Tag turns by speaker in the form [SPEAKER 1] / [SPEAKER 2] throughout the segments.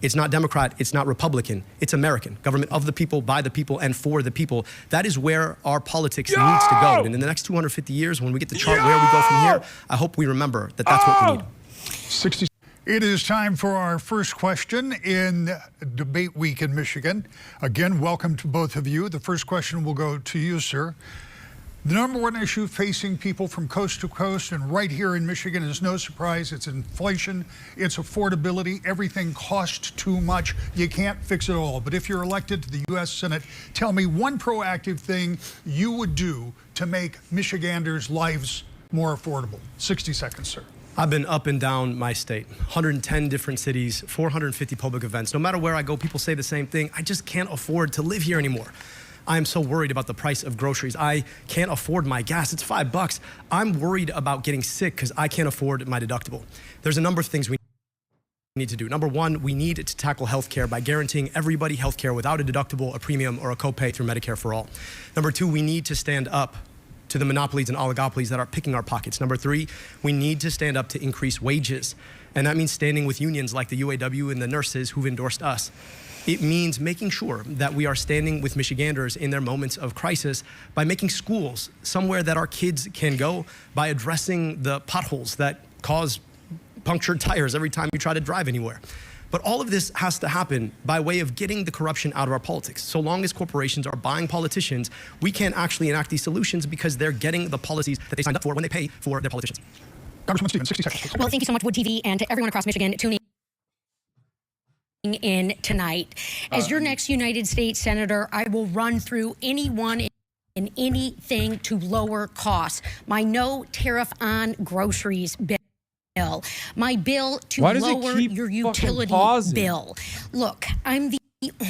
[SPEAKER 1] It's not Democrat, it's not Republican, it's American. Government of the people, by the people, and for the people. That is where our politics needs to go. And in the next 250 years, when we get to chart where we go from here, I hope we remember that that's what we need.
[SPEAKER 2] 60. It is time for our first question in Debate Week in Michigan. Again, welcome to both of you. The first question will go to you, sir. The number one issue facing people from coast to coast and right here in Michigan is no surprise. It's inflation, it's affordability. Everything costs too much. You can't fix it all. But if you're elected to the U.S. Senate, tell me one proactive thing you would do to make Michiganders' lives more affordable. 60 seconds, sir.
[SPEAKER 1] I've been up and down my state, 110 different cities, 450 public events. No matter where I go, people say the same thing. I just can't afford to live here anymore. I am so worried about the price of groceries. I can't afford my gas. It's $5. I'm worried about getting sick because I can't afford my deductible. There's a number of things we need to do. Number one, we need to tackle healthcare by guaranteeing everybody healthcare without a deductible, a premium, or a copay through Medicare for all. Number two, we need to stand up to the monopolies and oligopolies that are picking our pockets. Number three, we need to stand up to increase wages. And that means standing with unions like the UAW and the nurses who've endorsed us. It means making sure that we are standing with Michiganders in their moments of crisis by making schools somewhere that our kids can go, by addressing the potholes that cause punctured tires every time you try to drive anywhere. But all of this has to happen by way of getting the corruption out of our politics. So long as corporations are buying politicians, we can't actually enact these solutions because they're getting the policies that they signed up for when they pay for their politicians.
[SPEAKER 2] Congressman Stevens, 60 seconds.
[SPEAKER 3] Well, thank you so much, Wood TV, and to everyone across Michigan tuning in tonight. As your next United States Senator, I will run through anyone and anything to lower costs. My no tariff on groceries bill. My bill to lower your utility bill. Look, I'm the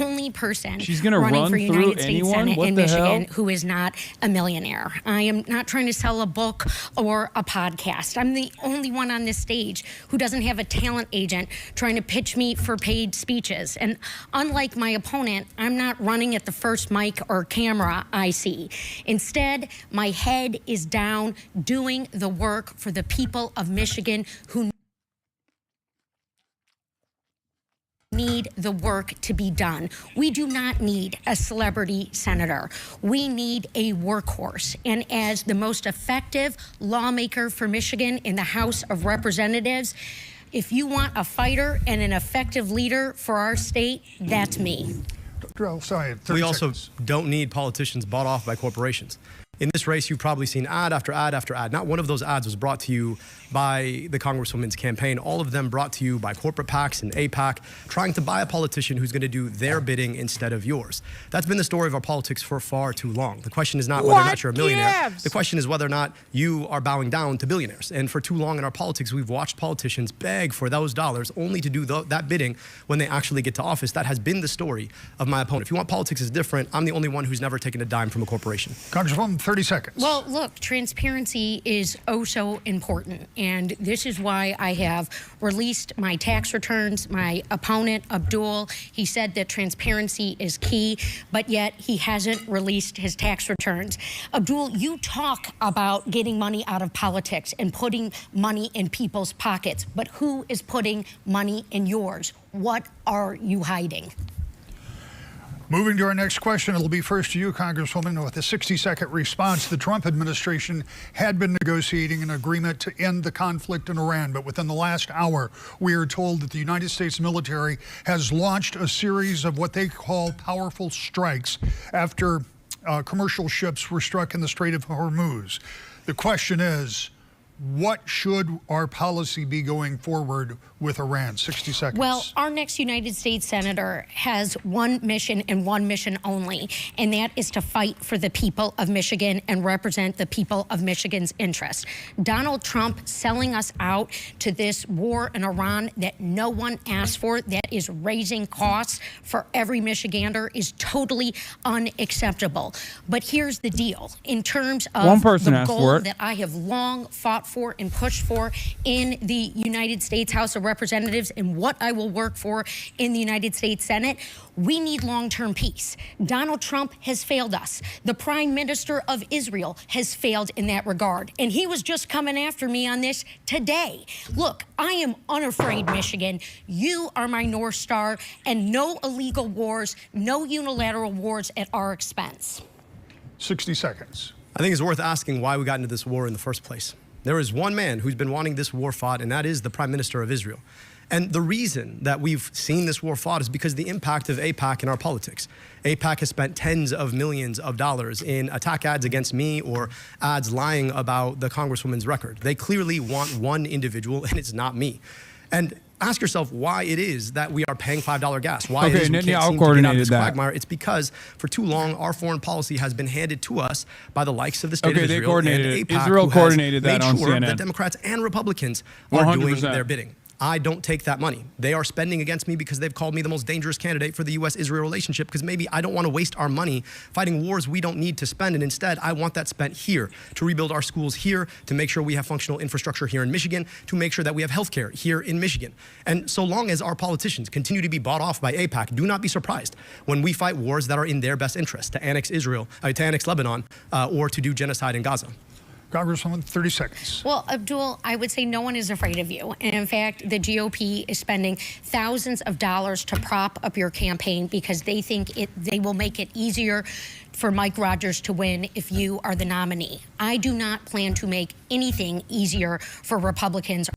[SPEAKER 3] only person running for United States Senate in Michigan who is not a millionaire. I am not trying to sell a book or a podcast. I'm the only one on this stage who doesn't have a talent agent trying to pitch me for paid speeches. And unlike my opponent, I'm not running at the first mic or camera I see. Instead, my head is down doing the work for the people of Michigan who need the work to be done. We do not need a celebrity senator. We need a workhorse. And as the most effective lawmaker for Michigan in the House of Representatives, if you want a fighter and an effective leader for our state, that's me.
[SPEAKER 1] We also don't need politicians bought off by corporations. In this race, you've probably seen ad after ad after ad. Not one of those ads was brought to you by the Congresswoman's campaign. All of them brought to you by corporate PACs and APAC, trying to buy a politician who's going to do their bidding instead of yours. That's been the story of our politics for far too long. The question is not whether or not you're a millionaire. The question is whether or not you are bowing down to billionaires. And for too long in our politics, we've watched politicians beg for those dollars only to do that bidding when they actually get to office. That has been the story of my opponent. If you want politics is different, I'm the only one who's never taken a dime from a corporation.
[SPEAKER 2] Congresswoman, 30 seconds.
[SPEAKER 3] Well, look, transparency is oh so important. And this is why I have released my tax returns. My opponent, Abdul, he said that transparency is key, but yet he hasn't released his tax returns. Abdul, you talk about getting money out of politics and putting money in people's pockets, but who is putting money in yours? What are you hiding?
[SPEAKER 2] Moving to our next question, it'll be first to you, Congresswoman, with a 60-second response. The Trump administration had been negotiating an agreement to end the conflict in Iran, but within the last hour, we are told that the United States military has launched a series of what they call powerful strikes after commercial ships were struck in the Strait of Hormuz. The question is, what should our policy be going forward with Iran? 60 seconds.
[SPEAKER 3] Well, our next United States Senator has one mission and one mission only, and that is to fight for the people of Michigan and represent the people of Michigan's interests. Donald Trump selling us out to this war in Iran that no one asked for, that is raising costs for every Michigander, is totally unacceptable. But here's the deal. In terms of the goal that I have long fought for and pushed for in the United States House of Representatives and what I will work for in the United States Senate. We need long-term peace. Donald Trump has failed us. The Prime Minister of Israel has failed in that regard. And he was just coming after me on this today. Look, I am unafraid, Michigan. You are my North Star, and no illegal wars, no unilateral wars at our expense.
[SPEAKER 2] 60 seconds.
[SPEAKER 1] I think it's worth asking why we got into this war in the first place. There is one man who's been wanting this war fought, and that is the Prime Minister of Israel. And the reason that we've seen this war fought is because the impact of AIPAC in our politics. AIPAC has spent tens of millions of dollars in attack ads against me or ads lying about the Congresswoman's record. They clearly want one individual, and it's not me. And ask yourself why it is that we are paying $5 gas. Why it is we can't seem to get out of this quagmire. It's because for too long, our foreign policy has been handed to us by the likes of the state of Israel.
[SPEAKER 4] They coordinated
[SPEAKER 1] and
[SPEAKER 4] it.
[SPEAKER 1] AIPAC,
[SPEAKER 4] Israel coordinated that on
[SPEAKER 1] made sure
[SPEAKER 4] CNN.
[SPEAKER 1] that Democrats and Republicans are
[SPEAKER 4] 100%.
[SPEAKER 1] doing their bidding. I don't take that money. They are spending against me because they've called me the most dangerous candidate for the U.S.-Israel relationship, because maybe I don't want to waste our money fighting wars we don't need to spend, and instead I want that spent here to rebuild our schools here, to make sure we have functional infrastructure here in Michigan, to make sure that we have healthcare here in Michigan. And so long as our politicians continue to be bought off by AIPAC, do not be surprised when we fight wars that are in their best interest, to annex Israel, to annex Lebanon, or to do genocide in Gaza.
[SPEAKER 2] Congresswoman, 30 seconds.
[SPEAKER 3] Well, Abdul, I would say no one is afraid of you. And in fact, the GOP is spending thousands of dollars to prop up your campaign because they think they will make it easier for Mike Rogers to win if you are the nominee. I do not plan to make anything easier for Republicans.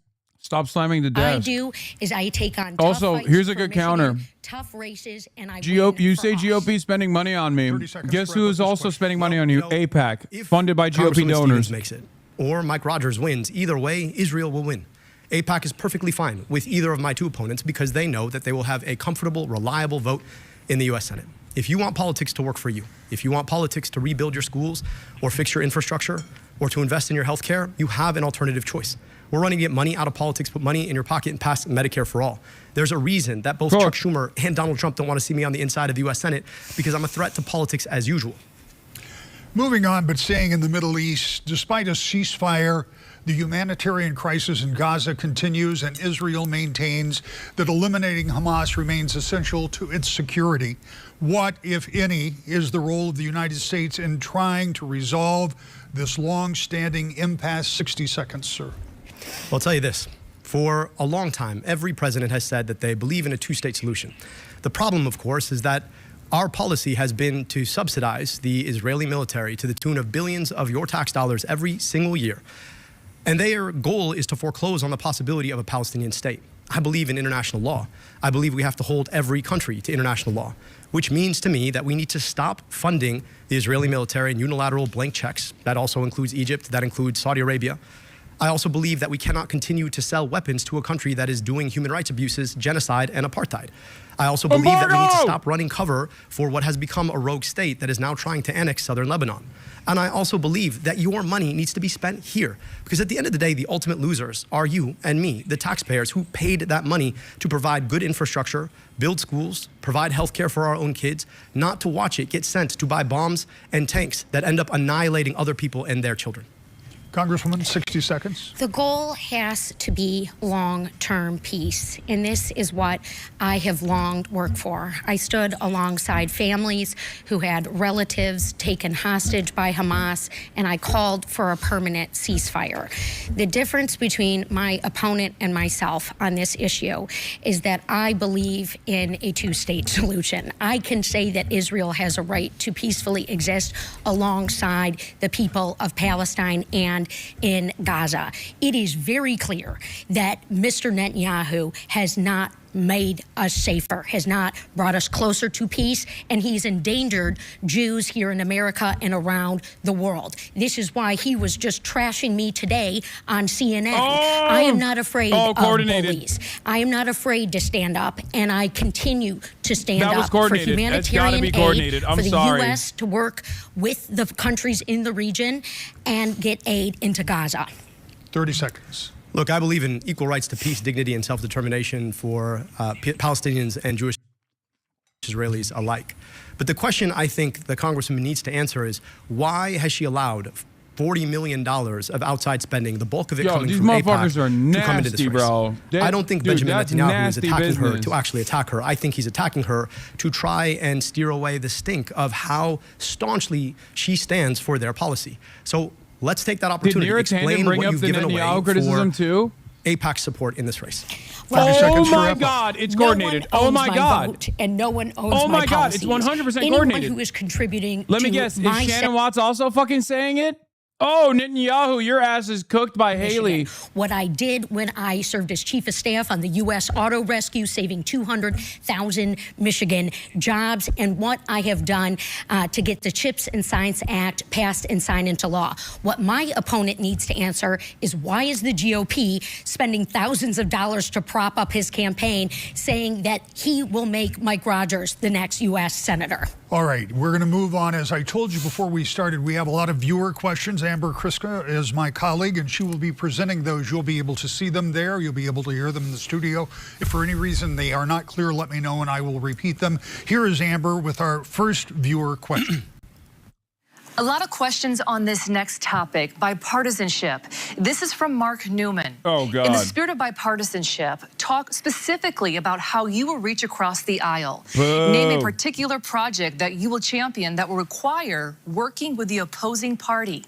[SPEAKER 4] Stop slamming the desk.
[SPEAKER 3] I do is I take on tough
[SPEAKER 4] Also,
[SPEAKER 3] fights
[SPEAKER 4] here's a
[SPEAKER 3] for
[SPEAKER 4] good
[SPEAKER 3] Michigan,
[SPEAKER 4] counter.
[SPEAKER 3] tough races, and I
[SPEAKER 4] GOP,
[SPEAKER 3] win
[SPEAKER 4] you
[SPEAKER 3] for
[SPEAKER 4] say
[SPEAKER 3] us.
[SPEAKER 4] GOP spending money on me.
[SPEAKER 2] 30 seconds
[SPEAKER 4] Guess
[SPEAKER 2] to
[SPEAKER 4] who
[SPEAKER 2] wrap
[SPEAKER 4] is
[SPEAKER 2] up this
[SPEAKER 4] also
[SPEAKER 2] question.
[SPEAKER 4] spending money on you? AIPAC,
[SPEAKER 1] If
[SPEAKER 4] funded by GOP
[SPEAKER 1] Congresswoman
[SPEAKER 4] donors.
[SPEAKER 1] Stevens makes it, or Mike Rogers wins, either way, Israel will win. AIPAC is perfectly fine with either of my two opponents because they know that they will have a comfortable, reliable vote in the U.S. Senate. If you want politics to work for you, if you want politics to rebuild your schools or fix your infrastructure or to invest in your health care, you have an alternative choice. We're running to get money out of politics, put money in your pocket, and pass Medicare for all. There's a reason that both Chuck Schumer and Donald Trump don't want to see me on the inside of the U.S. Senate, because I'm a threat to politics as usual.
[SPEAKER 2] Moving on, but staying in the Middle East, despite a ceasefire, the humanitarian crisis in Gaza continues, and Israel maintains that eliminating Hamas remains essential to its security. What, if any, is the role of the United States in trying to resolve this long-standing impasse? 60 seconds, sir.
[SPEAKER 1] Well, I'll tell you this. For a long time, every president has said that they believe in a two-state solution. The problem, of course, is that our policy has been to subsidize the Israeli military to the tune of billions of your tax dollars every single year. And their goal is to foreclose on the possibility of a Palestinian state. I believe in international law. I believe we have to hold every country to international law, which means to me that we need to stop funding the Israeli military in unilateral blank checks. That also includes Egypt, that includes Saudi Arabia. I also believe that we cannot continue to sell weapons to a country that is doing human rights abuses, genocide, and apartheid. I also believe that we need to stop running cover for what has become a rogue state that is now trying to annex southern Lebanon. And I also believe that your money needs to be spent here, because at the end of the day, the ultimate losers are you and me, the taxpayers who paid that money to provide good infrastructure, build schools, provide health care for our own kids, not to watch it get sent to buy bombs and tanks that end up annihilating other people and their children.
[SPEAKER 2] Congresswoman, 60 seconds.
[SPEAKER 3] The goal has to be long-term peace, and this is what I have longed worked for. I stood alongside families who had relatives taken hostage by Hamas, and I called for a permanent ceasefire. The difference between my opponent and myself on this issue is that I believe in a two-state solution. I can say that Israel has a right to peacefully exist alongside the people of Palestine and in Gaza. It is very clear that Mr. Netanyahu has not made us safer, has not brought us closer to peace, and he's endangered Jews here in America and around the world. This is why he was just trashing me today on CNN. I am not afraid of bullies. I am not afraid to stand up, and I continue to stand up for humanitarian aid for the U.S. to work with the countries in the region and get aid into Gaza.
[SPEAKER 2] 30 seconds.
[SPEAKER 1] Look, I believe in equal rights to peace, dignity, and self-determination for Palestinians and Jewish Israelis alike. But the question I think the Congresswoman needs to answer is, why has she allowed $40 million of outside spending, the bulk of it
[SPEAKER 4] Yo,
[SPEAKER 1] coming
[SPEAKER 4] these
[SPEAKER 1] from
[SPEAKER 4] motherfuckers
[SPEAKER 1] AIPAC,
[SPEAKER 4] are
[SPEAKER 1] to come into this
[SPEAKER 4] nasty,
[SPEAKER 1] race.
[SPEAKER 4] bro.
[SPEAKER 1] I don't think
[SPEAKER 4] Dude,
[SPEAKER 1] Benjamin
[SPEAKER 4] that's
[SPEAKER 1] Netanyahu is
[SPEAKER 4] nasty
[SPEAKER 1] attacking her
[SPEAKER 4] business.
[SPEAKER 1] to actually attack her. I think he's attacking her to try and steer away the stink of how staunchly she stands for their policy. So let's take that
[SPEAKER 4] Did
[SPEAKER 1] opportunity to
[SPEAKER 4] Neera
[SPEAKER 1] explain
[SPEAKER 4] Tanden bring
[SPEAKER 1] what
[SPEAKER 4] up
[SPEAKER 1] you've
[SPEAKER 4] the
[SPEAKER 1] given
[SPEAKER 4] Netanyahu
[SPEAKER 1] away
[SPEAKER 4] criticism
[SPEAKER 1] for
[SPEAKER 4] too?
[SPEAKER 1] AIPAC support in this race.
[SPEAKER 2] 30 seconds to
[SPEAKER 4] Oh my
[SPEAKER 2] wrap up.
[SPEAKER 4] God, it's
[SPEAKER 3] No
[SPEAKER 4] coordinated.
[SPEAKER 3] one
[SPEAKER 4] Oh
[SPEAKER 3] owns
[SPEAKER 4] my
[SPEAKER 3] my
[SPEAKER 4] God.
[SPEAKER 3] vote, and no one owns
[SPEAKER 4] Oh my God,
[SPEAKER 3] policies.
[SPEAKER 4] it's 100%
[SPEAKER 3] Anyone
[SPEAKER 4] coordinated.
[SPEAKER 3] who is contributing
[SPEAKER 4] Let me
[SPEAKER 3] to
[SPEAKER 4] guess, is
[SPEAKER 3] my
[SPEAKER 4] Shannon Watts also fucking saying it? Oh, Netanyahu, your ass is cooked by Haley.
[SPEAKER 3] What I did when I served as chief of staff on the U.S. Auto Rescue, saving 200,000 Michigan jobs, and what I have done to get the CHIPS and Science Act passed and signed into law. What my opponent needs to answer is why is the GOP spending thousands of dollars to prop up his campaign, saying that he will make Mike Rogers the next U.S. Senator?
[SPEAKER 2] All right, we're going to move on. As I told you before we started, we have a lot of viewer questions. Amber Kriska is my colleague, and she will be presenting those. You'll be able to see them there. You'll be able to hear them in the studio. If for any reason they are not clear, let me know, and I will repeat them. Here is Amber with our first viewer question.
[SPEAKER 5] A lot of questions on this next topic, bipartisanship. This is from Mark Newman.
[SPEAKER 4] Oh, God.
[SPEAKER 5] In the spirit of bipartisanship, talk specifically about how you will reach across the aisle.
[SPEAKER 4] Boo.
[SPEAKER 5] Name a particular project that you will champion that will require working with the opposing party.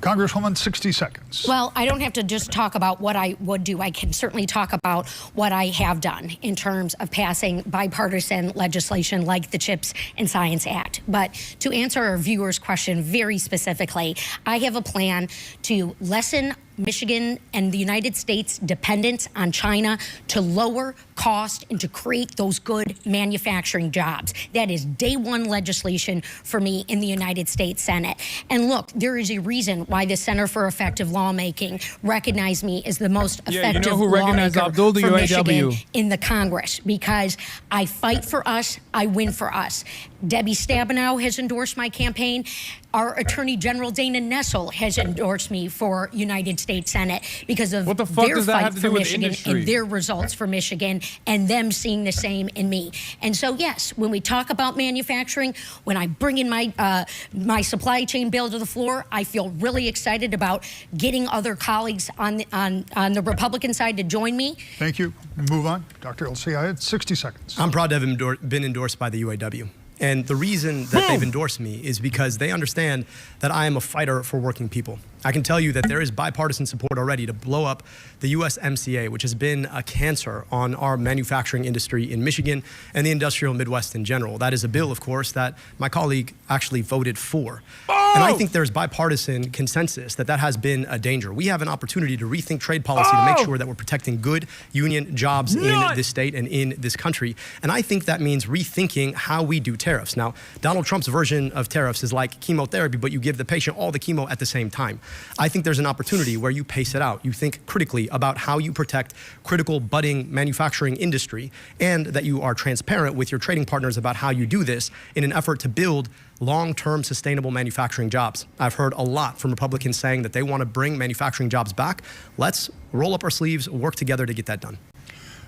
[SPEAKER 2] Congresswoman, 60 seconds.
[SPEAKER 3] Well, I don't have to just talk about what I would do. I can certainly talk about what I have done in terms of passing bipartisan legislation like the CHIPS and Science Act. But to answer our viewers' question very specifically, I have a plan to lessen Michigan and the United States' dependence on China, to lower cost and to create those good manufacturing jobs. That is day one legislation for me in the United States Senate. And look, there is a reason why the Center for Effective Lawmaking recognized me as the most effective
[SPEAKER 4] you know who recognized
[SPEAKER 3] lawmaker
[SPEAKER 4] Abdul, the
[SPEAKER 3] for
[SPEAKER 4] UAW?
[SPEAKER 3] Michigan in the Congress, because I fight for us, I win for us. Debbie Stabenow has endorsed my campaign. Our Attorney General Dana Nessel has endorsed me for United States Senate because of
[SPEAKER 4] What the fuck
[SPEAKER 3] their
[SPEAKER 4] does that
[SPEAKER 3] fight
[SPEAKER 4] have to
[SPEAKER 3] for
[SPEAKER 4] do with
[SPEAKER 3] Michigan
[SPEAKER 4] industry?
[SPEAKER 3] and their results for Michigan, and them seeing the same in me. And so, yes, when we talk about manufacturing, when I bring in my supply chain bill to the floor, I feel really excited about getting other colleagues on the Republican side to join me.
[SPEAKER 2] Thank you. Move on. Dr. El-Sayed, 60 seconds.
[SPEAKER 1] I'm proud to have been endorsed by the UAW. And the reason that they've endorsed me is because they understand that I am a fighter for working people. I can tell you that there is bipartisan support already to blow up the USMCA, which has been a cancer on our manufacturing industry in Michigan and the industrial Midwest in general. That is a bill, of course, that my colleague actually voted for. And I think there's bipartisan consensus that that has been a danger. We have an opportunity to rethink trade policy to make sure that we're protecting good union jobs in this state and in this country. And I think that means rethinking how we do tariffs. Now, Donald Trump's version of tariffs is like chemotherapy, but you give the patient all the chemo at the same time. I think there's an opportunity where you pace it out. You think critically about how you protect critical budding manufacturing industry, and that you are transparent with your trading partners about how you do this in an effort to build long-term sustainable manufacturing jobs. I've heard a lot from Republicans saying that they want to bring manufacturing jobs back. Let's roll up our sleeves, work together to get that done.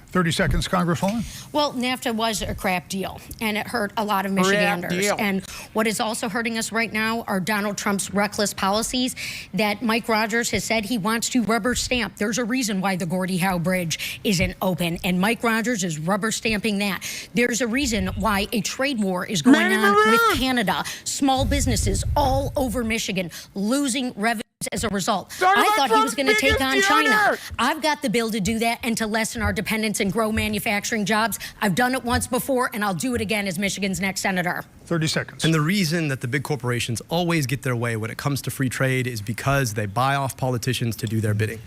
[SPEAKER 2] 30 seconds, Congresswoman.
[SPEAKER 3] Well, NAFTA was a crap deal, and it hurt a lot of Michiganders. And what is also hurting us right now are Donald Trump's reckless policies that Mike Rogers has said he wants to rubber stamp. There's a reason why the Gordie Howe Bridge isn't open, and Mike Rogers is rubber stamping that. There's a reason why a trade war is going on with Canada. Small businesses all over Michigan losing revenue as a result. I thought he was going to take on China. I've got the bill to do that and to lessen our dependence and grow manufacturing jobs. I've done it once before, and I'll do it again as Michigan's next senator.
[SPEAKER 2] 30 seconds.
[SPEAKER 1] And the reason that the big corporations always get their way when it comes to free trade is because they buy off politicians to do their bidding.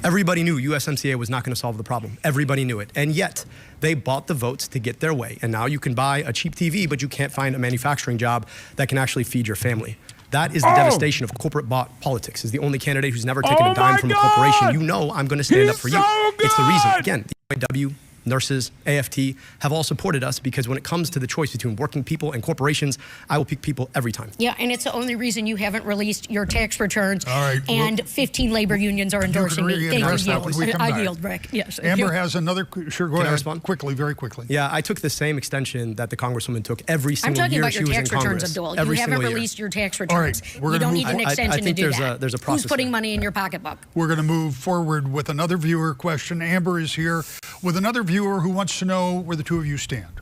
[SPEAKER 1] Everybody knew USMCA was not going to solve the problem. Everybody knew it. And yet, they bought the votes to get their way. And now you can buy a cheap TV, but you can't find a manufacturing job that can actually feed your family. That is the devastation of corporate-bought politics. Is the only candidate who's never taken a dime from a corporation. You know I'm going to stand up for you. It's the reason. Again, the UAW, nurses, AFT, have all supported us because when it comes to the choice between working people and corporations, I will pick people every time.
[SPEAKER 3] Yeah, and it's the only reason you haven't released your tax returns.
[SPEAKER 2] All right.
[SPEAKER 3] And 15 labor unions are endorsing me. Thank you. I yield, Rick. Yes.
[SPEAKER 2] Amber has another. Sure, go
[SPEAKER 1] Can I
[SPEAKER 2] ahead.
[SPEAKER 1] respond?
[SPEAKER 2] Quickly, very quickly.
[SPEAKER 1] Yeah, I took the same extension that the Congresswoman took every
[SPEAKER 3] I'm
[SPEAKER 1] single
[SPEAKER 3] talking
[SPEAKER 1] year
[SPEAKER 3] about
[SPEAKER 1] she
[SPEAKER 3] your
[SPEAKER 1] was in
[SPEAKER 3] tax returns,
[SPEAKER 1] Congress.
[SPEAKER 3] Abdul.
[SPEAKER 1] Every
[SPEAKER 3] You haven't
[SPEAKER 1] single year.
[SPEAKER 3] released your tax
[SPEAKER 2] All right,
[SPEAKER 3] returns.
[SPEAKER 2] we're
[SPEAKER 3] You
[SPEAKER 2] gonna
[SPEAKER 3] don't
[SPEAKER 2] move
[SPEAKER 3] need an
[SPEAKER 2] on.
[SPEAKER 3] extension
[SPEAKER 1] I think
[SPEAKER 3] to do
[SPEAKER 1] there's
[SPEAKER 3] that.
[SPEAKER 1] a process
[SPEAKER 3] Who's putting
[SPEAKER 1] there.
[SPEAKER 3] money in your pocketbook?
[SPEAKER 2] We're going to move forward with another viewer question. Amber is here with another viewer who wants to know where the two of you stand.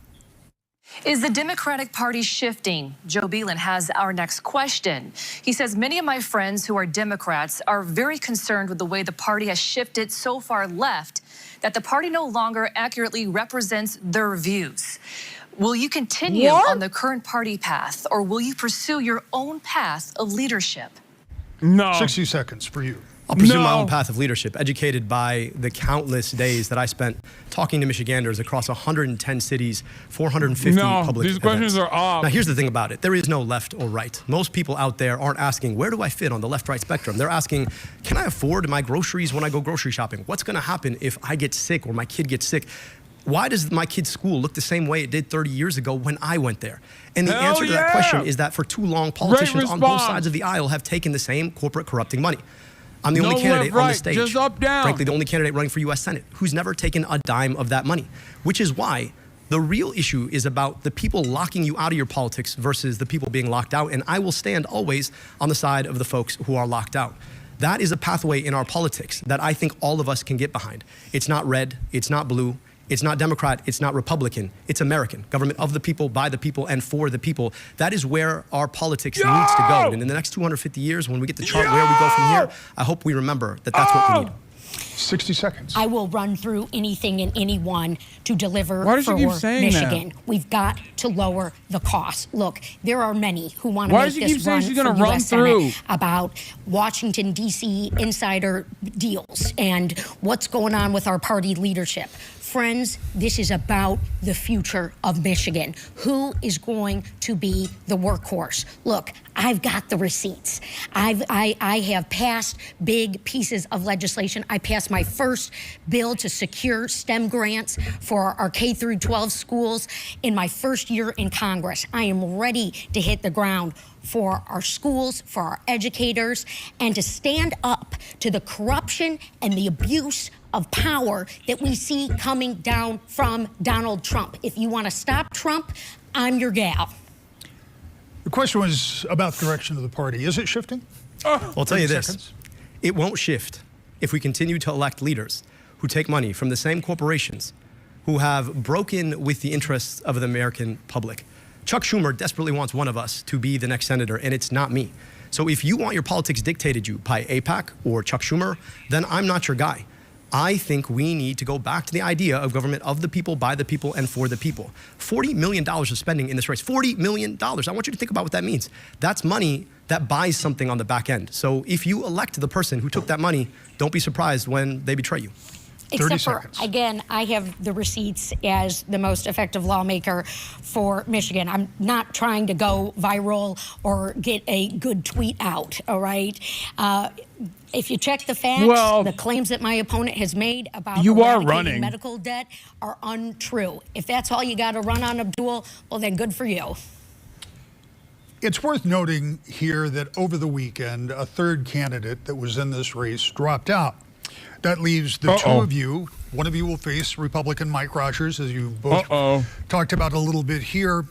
[SPEAKER 5] Is the Democratic Party shifting? Joe Beelan has our next question. He says, many of my friends who are Democrats are very concerned with the way the party has shifted so far left that the party no longer accurately represents their views. Will you continue on the current party path, or will you pursue your own path of leadership?
[SPEAKER 4] No.
[SPEAKER 2] 60 seconds for you.
[SPEAKER 1] I'll pursue my own path of leadership, educated by the countless days that I spent talking to Michiganders across 110 cities, 450 public
[SPEAKER 4] these
[SPEAKER 1] events.
[SPEAKER 4] questions are off.
[SPEAKER 1] Now, here's the thing about it. There is no left or right. Most people out there aren't asking, where do I fit on the left-right spectrum? They're asking, can I afford my groceries when I go grocery shopping? What's going to happen if I get sick or my kid gets sick? Why does my kid's school look the same way it did 30 years ago when I went there? And the answer to that question is that for too long, politicians on both sides of the aisle have taken the same corporate corrupting money. I'm the only candidate on the stage,
[SPEAKER 4] just up, down.
[SPEAKER 1] frankly, the only candidate running for U.S. Senate who's never taken a dime of that money, which is why the real issue is about the people locking you out of your politics versus the people being locked out. And I will stand always on the side of the folks who are locked out. That is a pathway in our politics that I think all of us can get behind. It's not red, it's not blue, it's not Democrat, it's not Republican, it's American. Government of the people, by the people, and for the people. That is where our politics needs to go. And in the next 250 years, when we get to chart where we go from here, I hope we remember that that's what we need.
[SPEAKER 2] 60 seconds.
[SPEAKER 3] I will run through anything and anyone to deliver
[SPEAKER 4] Why does she
[SPEAKER 3] for
[SPEAKER 4] keep saying
[SPEAKER 3] Michigan.
[SPEAKER 4] that?
[SPEAKER 3] We've got to lower the cost. Look, there are many who want to
[SPEAKER 4] Why
[SPEAKER 3] make
[SPEAKER 4] does she
[SPEAKER 3] this
[SPEAKER 4] keep saying
[SPEAKER 3] run
[SPEAKER 4] she's
[SPEAKER 3] for
[SPEAKER 4] gonna run
[SPEAKER 3] U.S.
[SPEAKER 4] through?
[SPEAKER 3] Senate about Washington, D.C. insider deals and what's going on with our party leadership. Friends, this is about the future of Michigan. Who is going to be the workhorse? Look, I've got the receipts. I have passed big pieces of legislation. I passed my first bill to secure STEM grants for our K through 12 schools in my first year in Congress. I am ready to hit the ground for our schools, for our educators, and to stand up to the corruption and the abuse of power that we see coming down from Donald Trump. If you want to stop Trump, I'm your gal.
[SPEAKER 2] The question was about the direction of the party. Is it shifting?
[SPEAKER 1] Well, I'll tell you this.
[SPEAKER 2] 30 seconds.
[SPEAKER 1] It won't shift if we continue to elect leaders who take money from the same corporations who have broken with the interests of the American public. Chuck Schumer desperately wants one of us to be the next senator, and it's not me. So if you want your politics dictated you by AIPAC or Chuck Schumer, then I'm not your guy. I think we need to go back to the idea of government of the people, by the people, and for the people. $40 million of spending in this race, $40 million. I want you to think about what that means. That's money that buys something on the back end. So if you elect the person who took that money, don't be surprised when they betray you.
[SPEAKER 2] 30
[SPEAKER 3] Except for,
[SPEAKER 2] seconds.
[SPEAKER 3] again, I have the receipts as the most effective lawmaker for Michigan. I'm not trying to go viral or get a good tweet out, all right? If you check the facts, the claims that my opponent has made about eradicating medical debt are untrue. If that's all you got to run on, Abdul, well, then good for you.
[SPEAKER 2] It's worth noting here that over the weekend, a third candidate that was in this race dropped out. That leaves the two of you. One of you will face Republican Mike Rogers, as you both talked about a little bit here.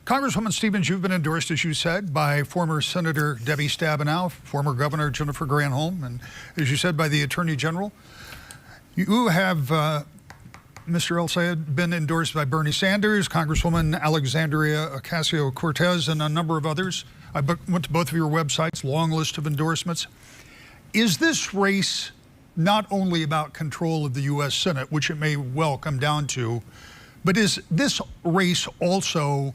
[SPEAKER 2] Congresswoman Stevens, you've been endorsed, as you said, by former Senator Debbie Stabenow, former Governor Jennifer Granholm, and as you said, by the Attorney General. You have, Mr. El-Sayed, been endorsed by Bernie Sanders, Congresswoman Alexandria Ocasio-Cortez, and a number of others. I went to both of your websites, long list of endorsements. Is this race not only about control of the U.S. Senate, which it may well come down to, but is this race also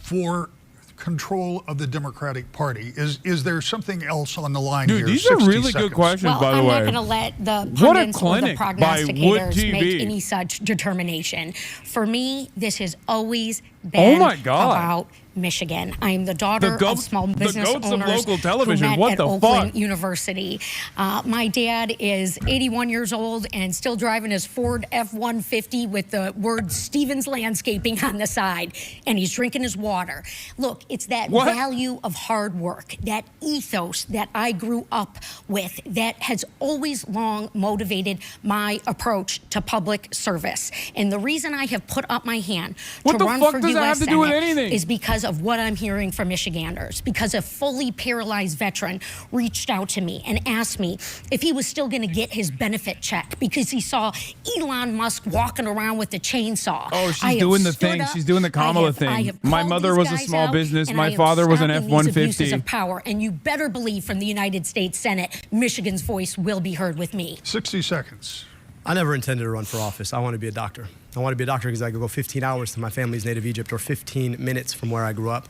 [SPEAKER 2] for control of the Democratic Party? Is there something else on the line here?
[SPEAKER 4] Dude, these are really good questions, by the way.
[SPEAKER 3] I'm not going to let the pundits or the prognosticators
[SPEAKER 4] Wood TV.
[SPEAKER 3] make any such determination. For me, this has always been
[SPEAKER 4] my God.
[SPEAKER 3] about Michigan. I am the daughter of small business
[SPEAKER 4] goats of
[SPEAKER 3] owners
[SPEAKER 4] local television.
[SPEAKER 3] who met
[SPEAKER 4] What
[SPEAKER 3] at
[SPEAKER 4] the
[SPEAKER 3] Oakland
[SPEAKER 4] fuck?
[SPEAKER 3] University. My dad is 81 years old and still driving his Ford F-150 with the word Stevens Landscaping on the side, and he's drinking his water. Look, it's that value of hard work, that ethos that I grew up with that has always long motivated my approach to public service. And the reason I have put up my hand to run for U.S. Senate is because of what I'm hearing from Michiganders, because a fully paralyzed veteran reached out to me and asked me if he was still going to get his benefit check because he saw Elon Musk walking around with a chainsaw.
[SPEAKER 4] Oh, she's doing the thing. She's doing the Kamala thing. My mother was a small business. My father was an F-150.
[SPEAKER 3] Of power, and you better believe from the United States Senate, Michigan's voice will be heard with me.
[SPEAKER 2] 60 seconds.
[SPEAKER 1] I never intended to run for office. I want to be a doctor. I want to be a doctor because I could go 15 hours to my family's native Egypt or 15 minutes from where I grew up.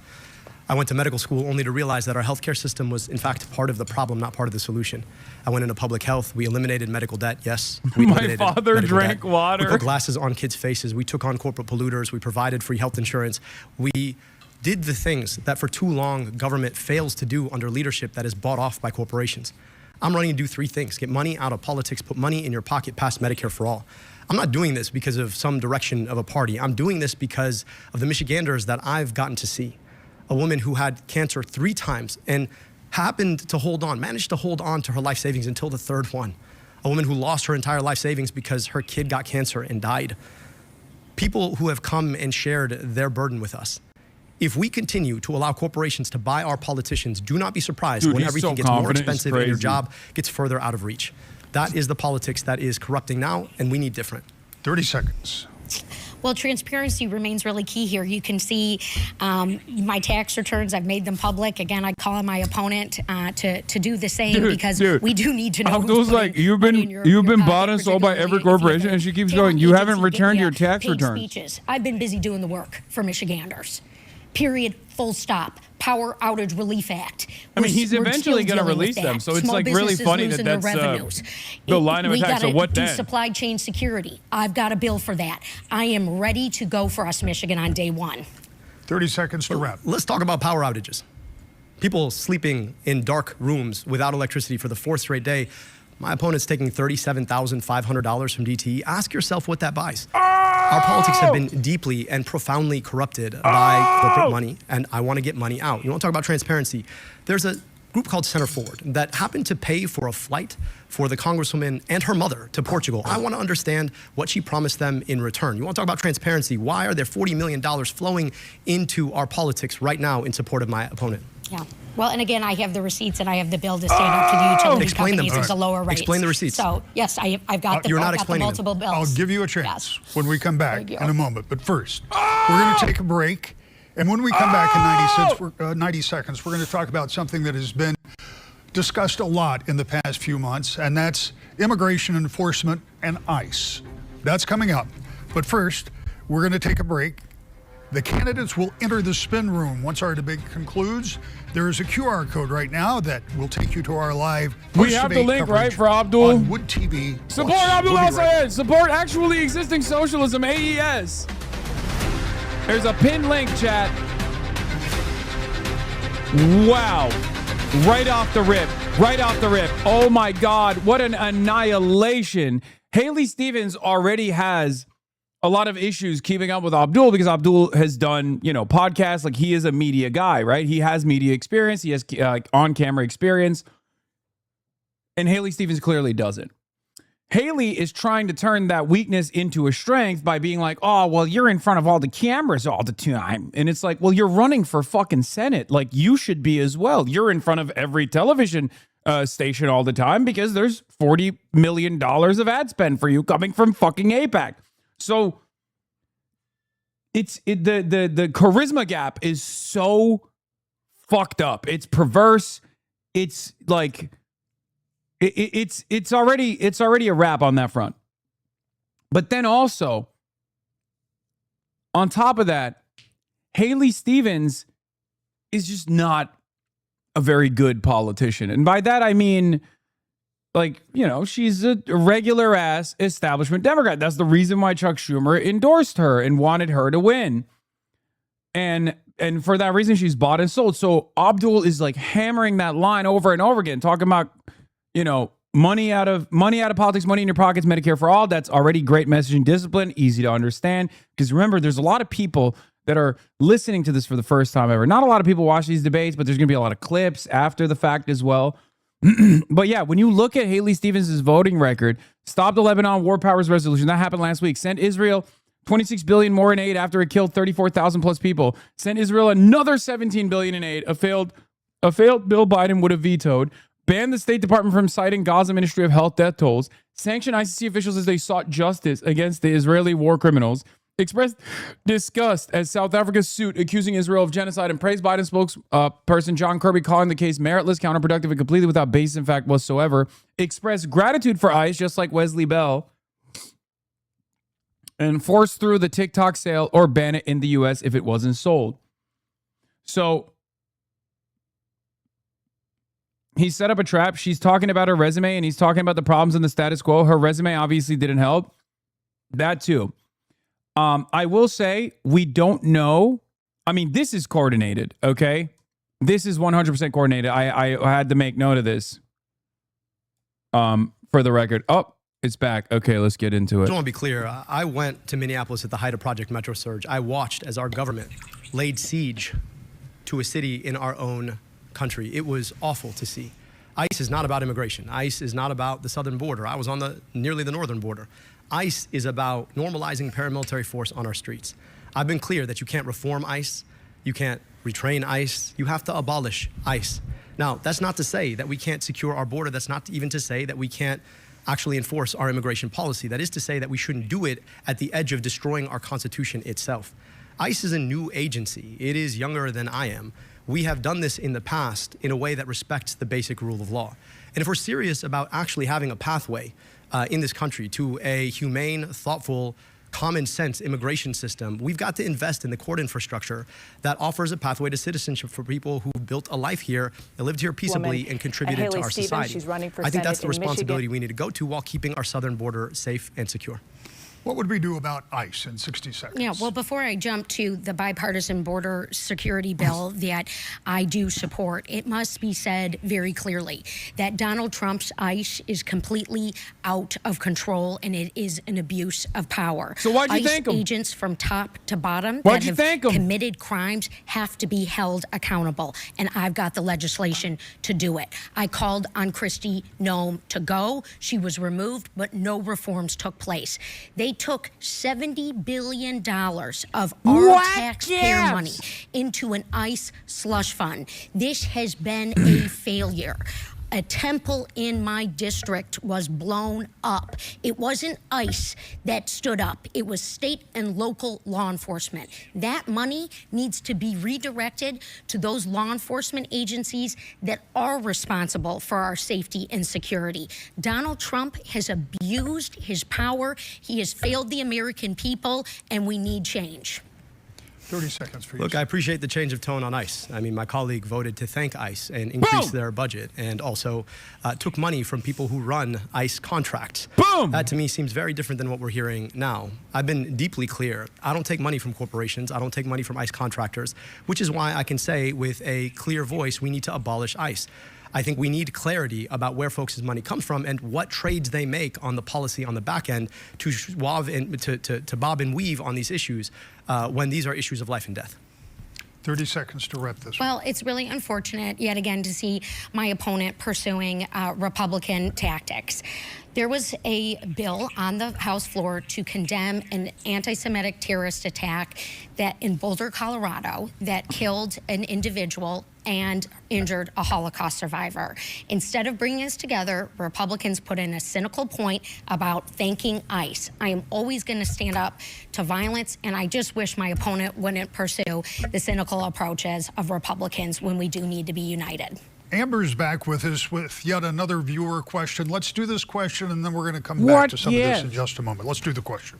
[SPEAKER 1] I went to medical school only to realize that our healthcare system was, in fact, part of the problem, not part of the solution. I went into public health. We eliminated medical debt. Yes, we eliminated
[SPEAKER 4] My father drank
[SPEAKER 1] debt.
[SPEAKER 4] water.
[SPEAKER 1] We put glasses on kids' faces. We took on corporate polluters. We provided free health insurance. We did the things that for too long government fails to do under leadership that is bought off by corporations. I'm running to do three things: get money out of politics, put money in your pocket past Medicare for all. I'm not doing this because of some direction of a party. I'm doing this because of the Michiganders that I've gotten to see. A woman who had cancer 3 times and happened to managed to hold on to her life savings until the 3rd one. A woman who lost her entire life savings because her kid got cancer and died. People who have come and shared their burden with us. If we continue to allow corporations to buy our politicians, do not be surprised when everything gets more expensive and your job gets further out of reach. That is the politics that is corrupting now, and we need different.
[SPEAKER 2] 30 seconds.
[SPEAKER 3] Well, transparency remains really key here. You can see my tax returns. I've made them public. Again, I call on my opponent to do the same because we do need to know.
[SPEAKER 4] Abdul's like, you've been bought and sold by every corporation, and she keeps going, you haven't returned your tax returns.
[SPEAKER 3] Speeches. I've been busy doing the work for Michiganders. Period. Full stop. Power Outage Relief Act.
[SPEAKER 4] I mean, he's eventually going to release them, so it's like really funny that that's the line of attack. So what then?
[SPEAKER 3] Supply chain security. I've got a bill for that. I am ready to go for us, Michigan, on day 1.
[SPEAKER 2] 30 seconds to wrap.
[SPEAKER 1] Let's talk about power outages. People sleeping in dark rooms without electricity for the 4th straight day. My opponent's taking $37,500 from DTE. Ask yourself what that buys. Our politics have been deeply and profoundly corrupted by corporate money, and I want to get money out. You want to talk about transparency? There's a group called Center Forward that happened to pay for a flight for the Congresswoman and her mother to Portugal. I want to understand what she promised them in return. You want to talk about transparency? Why are there $40 million flowing into our politics right now in support of my opponent?
[SPEAKER 3] Yeah. Well, and again, I have the receipts and I have the bill to stand up to the utility companies at the lower rates.
[SPEAKER 1] Explain the receipts.
[SPEAKER 3] So, yes, I've got the multiple bills.
[SPEAKER 2] I'll give you a chance when we come back in a moment. But first, we're going to take a break. And when we come back in 90 seconds, we're going to talk about something that has been discussed a lot in the past few months, and that's immigration enforcement and ICE. That's coming up. But first, we're going to take a break. The candidates will enter the spin room once our debate concludes. There is a QR code right now that will take you to our live
[SPEAKER 4] We have the link, right, for Abdul?
[SPEAKER 2] On Wood TV.
[SPEAKER 4] Support Abdul al-Sayed. Support actually existing socialism, AES. There's a pinned link, chat. Wow. Right off the rip. Right off the rip. Oh, my God. What an annihilation. Haley Stevens already has a lot of issues keeping up with Abdul because Abdul has done, podcasts. Like, he is a media guy, right? He has media experience. He has on-camera experience. And Haley Stevens clearly doesn't. Haley is trying to turn that weakness into a strength by being like, oh, well, you're in front of all the cameras all the time. And it's like, well, you're running for fucking Senate. Like, you should be as well. You're in front of every television station all the time because there's $40 million of ad spend for you coming from fucking AIPAC. So the charisma gap is so fucked up. It's perverse. It's like it's already a wrap on that front. But then also, on top of that, Haley Stevens is just not a very good politician. And by that, I mean, like, she's a regular ass establishment Democrat. That's the reason why Chuck Schumer endorsed her and wanted her to win. And for that reason, she's bought and sold. So Abdul is like hammering that line over and over again, talking about, money out of politics, money in your pockets, Medicare for all. That's already great messaging, discipline, easy to understand. Because remember, there's a lot of people that are listening to this for the first time ever. Not a lot of people watch these debates, but there's going to be a lot of clips after the fact as well. But yeah, when you look at Haley Stevens' voting record, stop the Lebanon War Powers Resolution, that happened last week, sent Israel $26 billion more in aid after it killed 34,000 plus people, sent Israel another $17 billion in aid, a failed bill Biden would have vetoed, banned the State Department from citing Gaza Ministry of Health death tolls, sanctioned ICC officials as they sought justice against the Israeli war criminals, expressed disgust at South Africa's suit accusing Israel of genocide, and praised Biden spokesperson John Kirby, calling the case meritless, counterproductive, and completely without basis in fact whatsoever, expressed gratitude for ICE, just like Wesley Bell, and forced through the TikTok sale or ban it in the U.S. if it wasn't sold. So he set up a trap. She's talking about her resume, and he's talking about the problems in the status quo. Her resume obviously didn't help. That too. I will say we don't know. I mean, this is coordinated, okay? This is 100% coordinated. I had to make note of this for the record. Oh, it's back. Okay, let's get into it.
[SPEAKER 1] I just want to be clear. I went to Minneapolis at the height of Project Metro Surge. I watched as our government laid siege to a city in our own country. It was awful to see. ICE is not about immigration. ICE is not about the southern border. I was on nearly the northern border. ICE is about normalizing paramilitary force on our streets. I've been clear that you can't reform ICE. You can't retrain ICE. You have to abolish ICE. Now, that's not to say that we can't secure our border. That's not even to say that we can't actually enforce our immigration policy. That is to say that we shouldn't do it at the edge of destroying our Constitution itself. ICE is a new agency. It is younger than I am. We have done this in the past in a way that respects the basic rule of law. And if we're serious about actually having a pathway in this country to a humane, thoughtful, common sense immigration system, we've got to invest in the court infrastructure that offers a pathway to citizenship for people who built a life here, and lived here peaceably, and contributed to our society.
[SPEAKER 6] She's running for
[SPEAKER 1] I think that's the
[SPEAKER 6] Senate in
[SPEAKER 1] responsibility
[SPEAKER 6] Michigan.
[SPEAKER 1] we need to go to while keeping our southern border safe and secure.
[SPEAKER 2] What would we do about ICE in 60 seconds?
[SPEAKER 3] Yeah, well, before I jump to the bipartisan border security bill that I do support, it must be said very clearly that Donald Trump's ICE is completely out of control, and it is an abuse of power.
[SPEAKER 4] So why'd you
[SPEAKER 3] ICE
[SPEAKER 4] thank him?
[SPEAKER 3] agents from top to bottom
[SPEAKER 4] Why'd
[SPEAKER 3] that
[SPEAKER 4] you
[SPEAKER 3] have
[SPEAKER 4] thank him?
[SPEAKER 3] committed crimes have to be held accountable, and I've got the legislation to do it. I called on Kristi Noem to go. She was removed, but no reforms took place. They took $70 billion of our taxpayer money into an ICE slush fund. This has been a failure. A temple in my district was blown up. It wasn't ICE that stood up. It was state and local law enforcement. That money needs to be redirected to those law enforcement agencies that are responsible for our safety and security. Donald Trump has abused his power. He has failed the American people, and we need change.
[SPEAKER 2] 30 seconds for you.
[SPEAKER 1] Look, I appreciate the change of tone on ICE. I mean, my colleague voted to thank ICE and increase their budget, and also took money from people who run ICE contracts.
[SPEAKER 4] Boom!
[SPEAKER 1] That to me seems very different than what we're hearing now. I've been deeply clear. I don't take money from corporations. I don't take money from ICE contractors, which is why I can say with a clear voice, we need to abolish ICE. I think we need clarity about where folks' money comes from and what trades they make on the policy on the back end to bob and weave on these issues when these are issues of life and death.
[SPEAKER 2] 30 seconds to wrap this.
[SPEAKER 3] Well, it's really unfortunate yet again to see my opponent pursuing Republican tactics. There was a bill on the House floor to condemn an anti-Semitic terrorist attack that in Boulder, Colorado, that killed an individual and injured a Holocaust survivor. Instead of bringing us together, Republicans put in a cynical point about thanking ICE. I am always going to stand up to violence, and I just wish my opponent wouldn't pursue the cynical approaches of Republicans when we do need to be united.
[SPEAKER 2] Amber's back with us with yet another viewer question. Let's do this question, and then we're going to come back to some of this in just a moment. Let's do the question.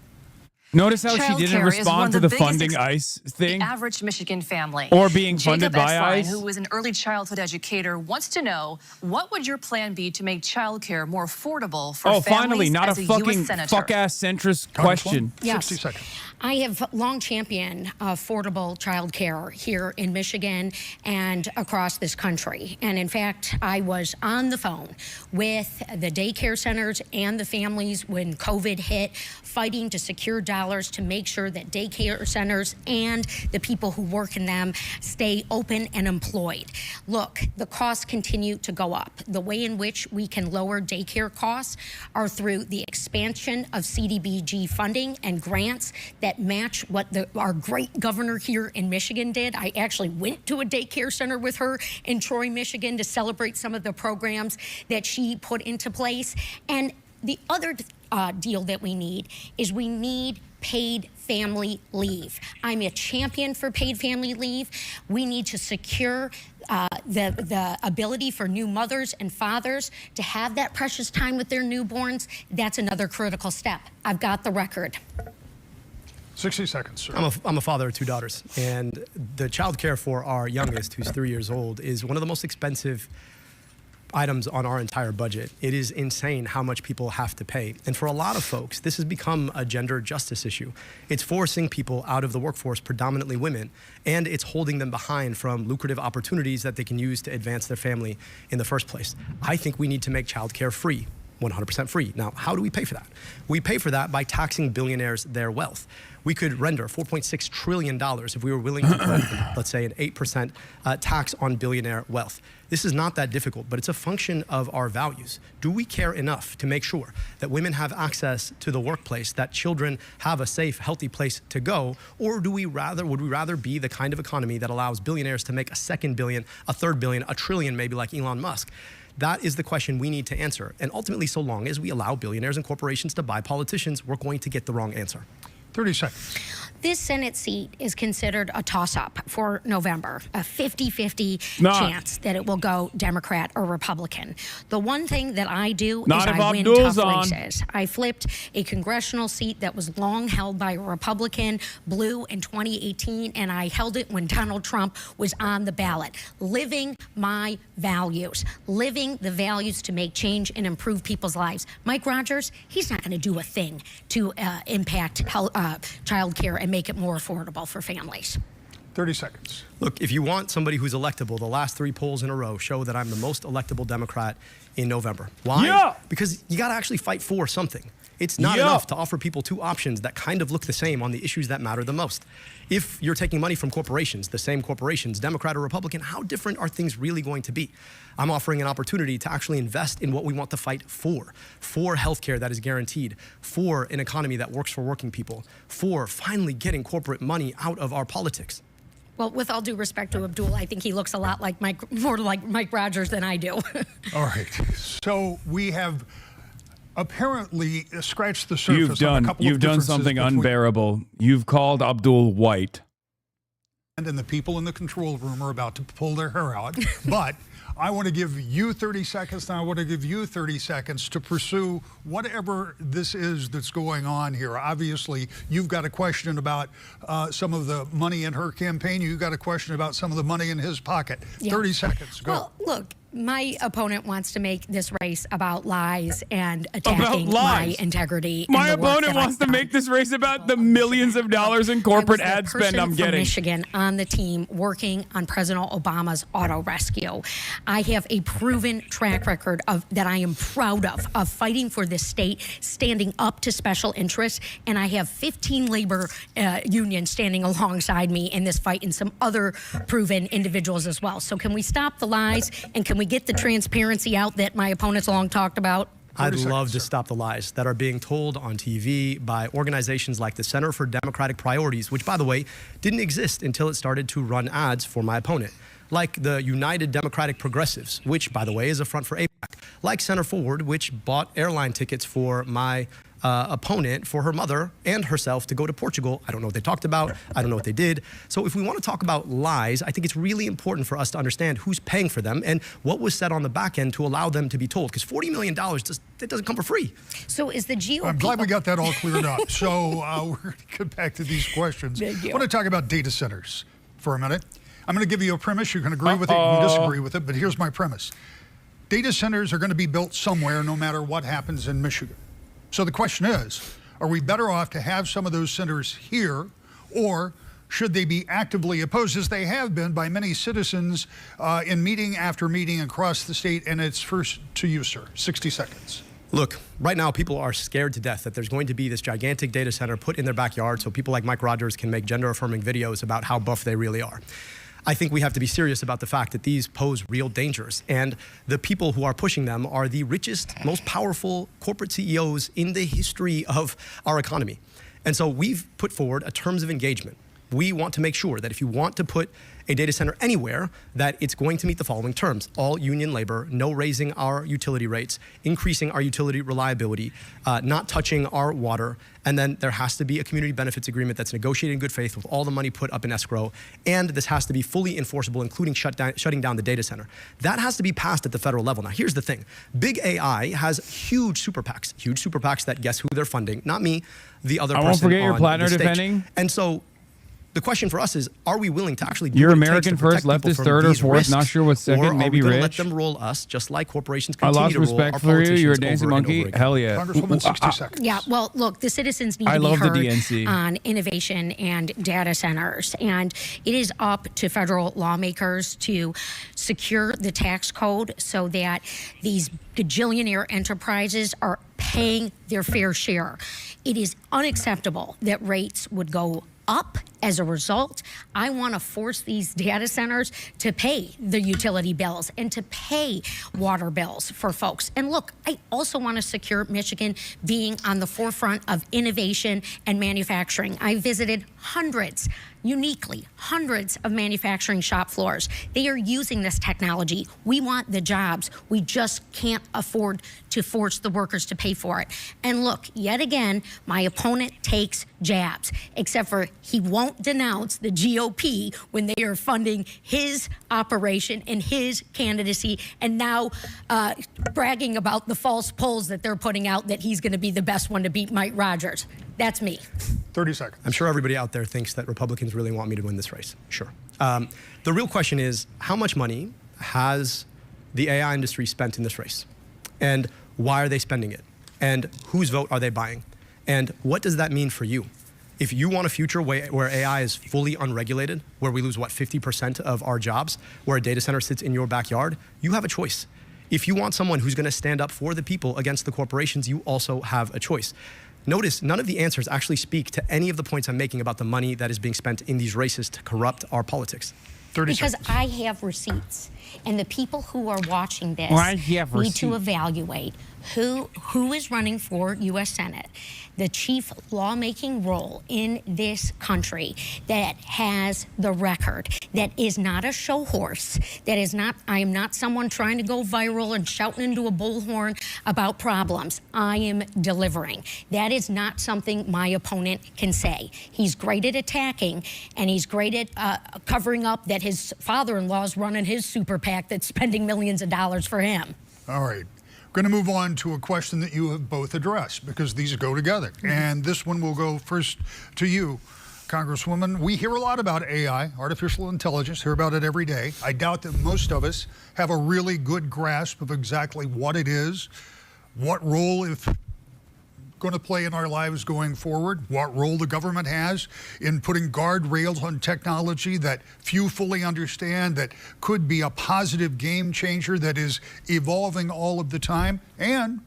[SPEAKER 4] Notice how she didn't
[SPEAKER 5] Childcare is one
[SPEAKER 4] respond
[SPEAKER 5] of
[SPEAKER 4] to
[SPEAKER 5] the
[SPEAKER 4] the
[SPEAKER 5] biggest
[SPEAKER 4] funding ICE thing?
[SPEAKER 5] The average Michigan family.
[SPEAKER 4] Or being funded
[SPEAKER 5] Jacob
[SPEAKER 4] by
[SPEAKER 5] Esline,
[SPEAKER 4] ICE?
[SPEAKER 5] who is an early childhood educator, wants to know, what would your plan be to make childcare more affordable for families
[SPEAKER 4] finally, not
[SPEAKER 5] as
[SPEAKER 4] a
[SPEAKER 5] US
[SPEAKER 4] fucking
[SPEAKER 5] senator?
[SPEAKER 4] fuck-ass centrist question.
[SPEAKER 3] Yes.
[SPEAKER 2] 60 seconds.
[SPEAKER 3] I have long championed affordable childcare here in Michigan and across this country. And in fact, I was on the phone with the daycare centers and the families when COVID hit, fighting to secure dollars to make sure that daycare centers and the people who work in them stay open and employed. Look, the costs continue to go up. The way in which we can lower daycare costs are through the expansion of CDBG funding and grants that match what our great governor here in Michigan did. I actually went to a daycare center with her in Troy, Michigan to celebrate some of the programs that she put into place. And the other deal that we need is we need paid family leave. I'm a champion for paid family leave. We need to secure the ability for new mothers and fathers to have that precious time with their newborns. That's another critical step. I've got the record.
[SPEAKER 2] 60 seconds, sir.
[SPEAKER 1] I'm a father of 2 daughters, and the child care for our youngest, who's 3 years old, is one of the most expensive items on our entire budget. It is insane how much people have to pay. And for a lot of folks, this has become a gender justice issue. It's forcing people out of the workforce, predominantly women, and it's holding them behind from lucrative opportunities that they can use to advance their family in the first place. I think we need to make childcare free. 100% free. Now, how do we pay for that? We pay for that by taxing billionaires their wealth. We could render $4.6 trillion if we were willing to put, let's say, an 8% tax on billionaire wealth. This is not that difficult, but it's a function of our values. Do we care enough to make sure that women have access to the workplace, that children have a safe, healthy place to go, or would we rather be the kind of economy that allows billionaires to make a second billion, a third billion, a trillion, maybe like Elon Musk? That is the question we need to answer. And ultimately, so long as we allow billionaires and corporations to buy politicians, we're going to get the wrong answer.
[SPEAKER 2] 30 seconds.
[SPEAKER 3] This Senate seat is considered a toss-up for November, a 50-50 chance that it will go Democrat or Republican. The one thing that I do is I win tough races. I flipped a congressional seat that was long held by a Republican, blue in 2018, and I held it when Donald Trump was on the ballot. Living my values, living the values to make change and improve people's lives. Mike Rogers, he's not going to do a thing to impact child care and make it more affordable for families.
[SPEAKER 2] 30 seconds.
[SPEAKER 1] Look, if you want somebody who's electable, the last 3 polls in a row show that I'm the most electable Democrat in November. Why?
[SPEAKER 4] Yeah.
[SPEAKER 1] Because you got to actually fight for something. It's not enough to offer people 2 options that kind of look the same on the issues that matter the most. If you're taking money from corporations, the same corporations, Democrat or Republican, how different are things really going to be? I'm offering an opportunity to actually invest in what we want to fight for healthcare that is guaranteed, for an economy that works for working people, for finally getting corporate money out of our politics.
[SPEAKER 3] Well, with all due respect to Abdul, I think he looks a lot like more like Mike Rogers than I do.
[SPEAKER 2] All right. So we have apparently scratched the surface on a couple
[SPEAKER 4] You've
[SPEAKER 2] of
[SPEAKER 4] done
[SPEAKER 2] differences
[SPEAKER 4] something
[SPEAKER 2] between
[SPEAKER 4] unbearable. You've called Abdul white.
[SPEAKER 2] and the people in the control room are about to pull their hair out. But I want to give you 30 seconds, and I want to give you 30 seconds to pursue whatever this is that's going on here. Obviously, you've got a question about some of the money in her campaign. You've got a question about some of the money in his pocket. Yeah. 30 seconds, go.
[SPEAKER 3] Well, look, my opponent wants to make this race about lies and attacking my integrity.
[SPEAKER 4] My opponent wants to make this race about the millions of dollars in corporate ad spend I'm getting.
[SPEAKER 3] Michigan on the team working on President Obama's auto rescue. I have a proven track record that I am proud of fighting for this state, standing up to special interests, and I have 15 labor unions standing alongside me in this fight, and some other proven individuals as well. So can we stop the lies, and can we get the transparency out that my opponents long talked about?
[SPEAKER 1] I'd love to stop the lies that are being told on TV by organizations like the Center for Democratic Priorities, which, by the way, didn't exist until it started to run ads for my opponent. Like the United Democratic Progressives, which, by the way, is a front for AIPAC. Like Center Forward, which bought airline tickets for my opponent, for her mother and herself to go to Portugal. I don't know what they talked about. I don't know what they did. So if we want to talk about lies, I think it's really important for us to understand who's paying for them and what was said on the back end to allow them to be told. Because $40 million, it doesn't come for free.
[SPEAKER 3] So is the GOP...
[SPEAKER 2] I'm glad we got that all cleared up. So we're going to get back to these questions. I want to talk about data centers for a minute. I'm going to give you a premise. You can agree with it, you can disagree with it, but here's my premise. Data centers are going to be built somewhere no matter what happens in Michigan. So the question is, Are we better off to have some of those centers here, or should they be actively opposed, as they have been by many citizens in meeting after meeting across the state? And it's first to you, sir. 60 seconds.
[SPEAKER 1] Look, right now people are scared to death that there's going to be this gigantic data center put in their backyard so people like Mike Rogers can make gender-affirming videos about how buff they really are. I think we have to be serious about the fact that these pose real dangers, and the people who are pushing them are the richest, most powerful corporate CEOs in the history of our economy. And so we've put forward a terms of engagement. We want to make sure that if you want to put a data center anywhere, that it's going to meet the following terms: all union labor, no raising our utility rates, increasing our utility reliability, not touching our water, and then there has to be a community benefits agreement that's negotiated in good faith with all the money put up in escrow, and this has to be fully enforceable, including shutting down the data center. That has to be passed at the federal level. Now, here's the thing. Big AI has huge super PACs that guess who they're funding, not me, the other person on the stage.
[SPEAKER 4] I won't forget your planner defending.
[SPEAKER 1] And so the question for us is, are we willing to actually do
[SPEAKER 4] You're
[SPEAKER 1] what it takes
[SPEAKER 4] American
[SPEAKER 1] to protect
[SPEAKER 4] first, left
[SPEAKER 1] people
[SPEAKER 4] is
[SPEAKER 1] from
[SPEAKER 4] third or
[SPEAKER 1] these
[SPEAKER 4] fourth,
[SPEAKER 1] risks,
[SPEAKER 4] not sure what's second,
[SPEAKER 1] or
[SPEAKER 4] maybe
[SPEAKER 1] are we gonna
[SPEAKER 4] rich?
[SPEAKER 1] let them roll us just like corporations
[SPEAKER 4] I
[SPEAKER 1] continue
[SPEAKER 4] lost
[SPEAKER 1] to roll
[SPEAKER 4] respect
[SPEAKER 1] our
[SPEAKER 4] for you. You're a
[SPEAKER 1] politicians
[SPEAKER 4] dancing
[SPEAKER 1] over and
[SPEAKER 4] monkey.
[SPEAKER 1] over again?
[SPEAKER 4] Hell yeah.
[SPEAKER 2] Congresswoman, 60 seconds.
[SPEAKER 3] Yeah, well, look, the citizens need
[SPEAKER 4] I
[SPEAKER 3] to be
[SPEAKER 4] love the
[SPEAKER 3] heard
[SPEAKER 4] DNC.
[SPEAKER 3] on innovation and data centers. And it is up to federal lawmakers to secure the tax code so that these gajillionaire enterprises are paying their fair share. It is unacceptable that rates would go up as a result. I want to force these data centers to pay the utility bills and to pay water bills for folks. And look, I also want to secure Michigan being on the forefront of innovation and manufacturing. I visited hundreds of manufacturing shop floors. They are using this technology. We want the jobs. We just can't afford to force the workers to pay for it. And look, yet again, my opponent takes jabs, except for he won't denounce the GOP when they are funding his operation and his candidacy, and now bragging about the false polls that they're putting out that he's going to be the best one to beat Mike Rogers. That's me.
[SPEAKER 2] 30 seconds.
[SPEAKER 1] I'm sure everybody out there thinks that Republicans really want me to win this race. Sure. The real question is, how much money has the AI industry spent in this race? And why are they spending it? And whose vote are they buying? And what does that mean for you? If you want a future where AI is fully unregulated, where we lose, 50% of our jobs, where a data center sits in your backyard, you have a choice. If you want someone who's going to stand up for the people against the corporations, you also have a choice. Notice none of the answers actually speak to any of the points I'm making about the money that is being spent in these races to corrupt our politics.
[SPEAKER 2] 30
[SPEAKER 3] Because
[SPEAKER 2] seconds.
[SPEAKER 3] I have receipts, and the people who are watching this need to evaluate who is running for U.S. Senate, the chief lawmaking role in this country that has the record, that is not a show horse, that is not, I am not someone trying to go viral and shouting into a bullhorn about problems. I am delivering. That is not something my opponent can say. He's great at attacking, and he's great at covering up that his father-in-law is running his super PAC that's spending millions of dollars for him.
[SPEAKER 2] All right. We're going to move on to a question that you have both addressed, because these go together. And this one will go first to you, Congresswoman. We hear a lot about AI, artificial intelligence, hear about it every day. I doubt that most of us have a really good grasp of exactly what it is, what role it's going to play in our lives going forward, what role the government has in putting guardrails on technology that few fully understand, that could be a positive game changer that is evolving all of the time and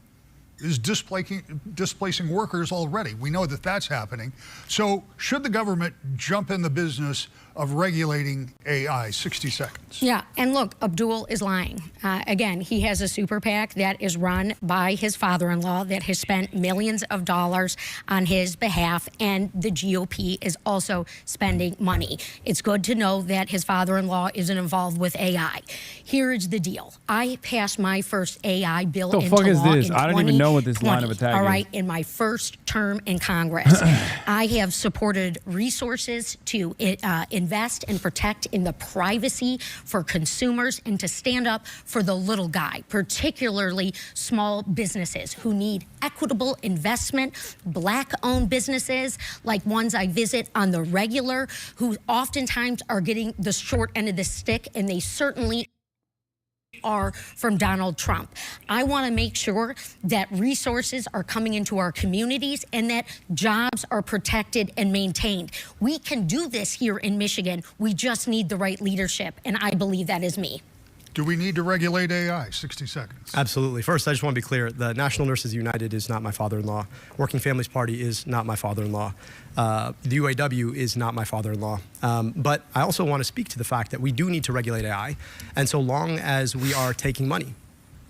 [SPEAKER 2] is displacing workers already. We know that that's happening. So should the government jump in the business of regulating AI? 60 seconds.
[SPEAKER 3] Yeah, and look, Abdul is lying. Again, he has a super PAC that is run by his father-in-law that has spent millions of dollars on his behalf, and the GOP is also spending money. It's good to know that his father-in-law isn't involved with AI. Here's the deal. I passed my first AI bill into law in 2020.
[SPEAKER 4] I don't even know what this line of attack is.
[SPEAKER 3] All right, in my first term in Congress. I have supported resources to invest and protect in the privacy for consumers and to stand up for the little guy, particularly small businesses who need equitable investment, Black-owned businesses like ones I visit on the regular, who oftentimes are getting the short end of the stick, and they certainly are from Donald Trump. I want to make sure that resources are coming into our communities and that jobs are protected and maintained. We can do this here in Michigan. We just need the right leadership, and I believe that is me.
[SPEAKER 2] Do we need to regulate AI? 60 seconds.
[SPEAKER 1] Absolutely. First, I just want to be clear. The National Nurses United is not my father-in-law. Working Families Party is not my father-in-law. The UAW is not my father-in-law. But I also want to speak to the fact that we do need to regulate AI. And so long as we are taking money,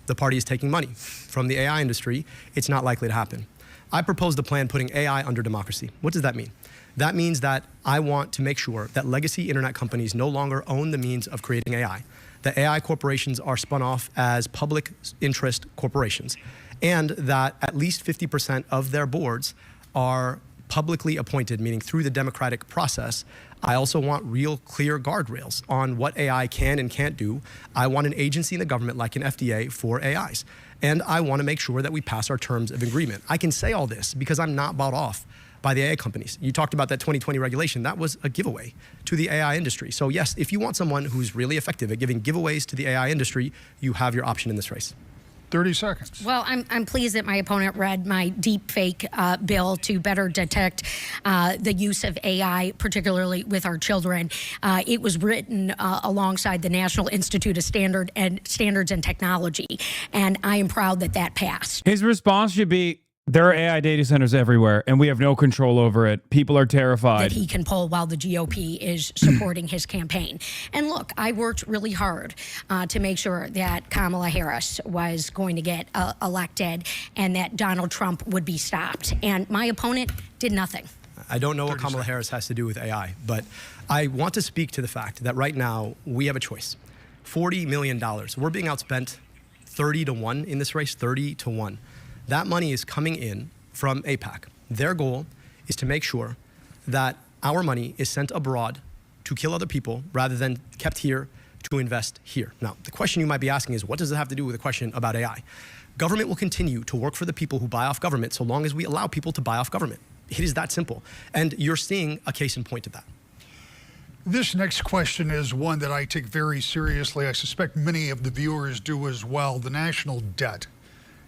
[SPEAKER 1] the party is taking money from the AI industry, it's not likely to happen. I proposed a plan putting AI under democracy. What does that mean? That means that I want to make sure that legacy internet companies no longer own the means of creating AI. That AI corporations are spun off as public interest corporations, and that at least 50% of their boards are publicly appointed, meaning through the democratic process. I also want real clear guardrails on what AI can and can't do. I want an agency in the government like an FDA for AIs. And I want to make sure that we pass our terms of agreement. I can say all this because I'm not bought off by the AI companies. You talked about that 2020 regulation. That was a giveaway to the AI industry. So yes, if you want someone who's really effective at giving giveaways to the AI industry, you have your option in this race.
[SPEAKER 2] 30 seconds.
[SPEAKER 3] Well, I'm pleased that my opponent read my deep fake bill to better detect the use of AI, particularly with our children. It was written alongside the National Institute of Standards and Technology, and I am proud that that passed.
[SPEAKER 4] His response should be, there are AI data centers everywhere, and we have no control over it. People are terrified.
[SPEAKER 3] That he can pull while the GOP is supporting his campaign. And look, I worked really hard to make sure that Kamala Harris was going to get elected and that Donald Trump would be stopped. And my opponent did nothing.
[SPEAKER 1] I don't know what Kamala Harris has to do with AI, but I want to speak to the fact that right now we have a choice. $40 million. We're being outspent 30-1 in this race, 30-1. That money is coming in from AIPAC. Their goal is to make sure that our money is sent abroad to kill other people rather than kept here to invest here. Now, the question you might be asking is, what does it have to do with a question about AI? Government will continue to work for the people who buy off government so long as we allow people to buy off government. It is that simple. And you're seeing a case in point of that.
[SPEAKER 2] This next question is one that I take very seriously. I suspect many of the viewers do as well. The national debt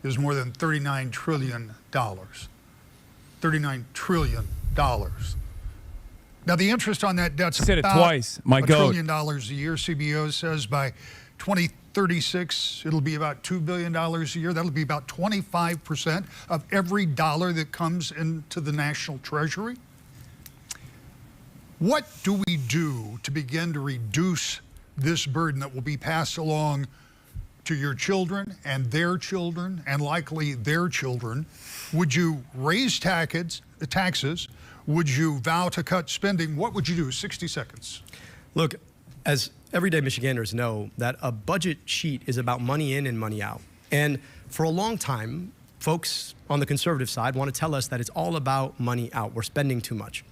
[SPEAKER 2] is more than $39 trillion. $39 trillion. Now, the interest on that debt's
[SPEAKER 4] said it
[SPEAKER 2] about
[SPEAKER 4] twice. My
[SPEAKER 2] $1
[SPEAKER 4] goat.
[SPEAKER 2] trillion a year. CBO says by 2036, it'll be about $2 billion a year. That'll be about 25% of every dollar that comes into the national treasury. What do we do to begin to reduce this burden that will be passed along to your children and likely their children? Would you raise taxes? Would you vow to cut spending? What would you do? 60 seconds.
[SPEAKER 1] Look, as everyday Michiganders know, that a budget sheet is about money in and money out. And for a long time, folks on the conservative side want to tell us that it's all about money out. We're spending too much.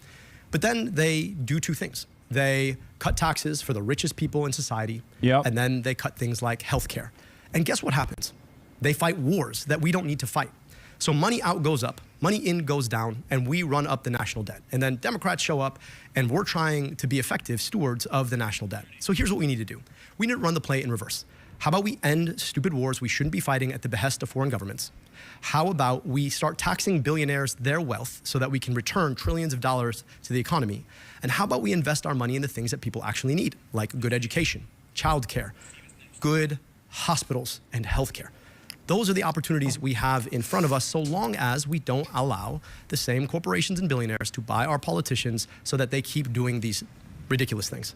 [SPEAKER 1] But then they do two things. They cut taxes for the richest people in society, and then they cut things like healthcare. And guess what happens? They fight wars that we don't need to fight. So money out goes up, money in goes down, and we run up the national debt. And then Democrats show up, and we're trying to be effective stewards of the national debt. So here's what we need to do. We need to run the play in reverse. How about we end stupid wars we shouldn't be fighting at the behest of foreign governments? How about we start taxing billionaires their wealth so that we can return trillions of dollars to the economy? And how about we invest our money in the things that people actually need, like good education, childcare, good hospitals, and healthcare? Those are the opportunities we have in front of us so long as we don't allow the same corporations and billionaires to buy our politicians so that they keep doing these ridiculous things.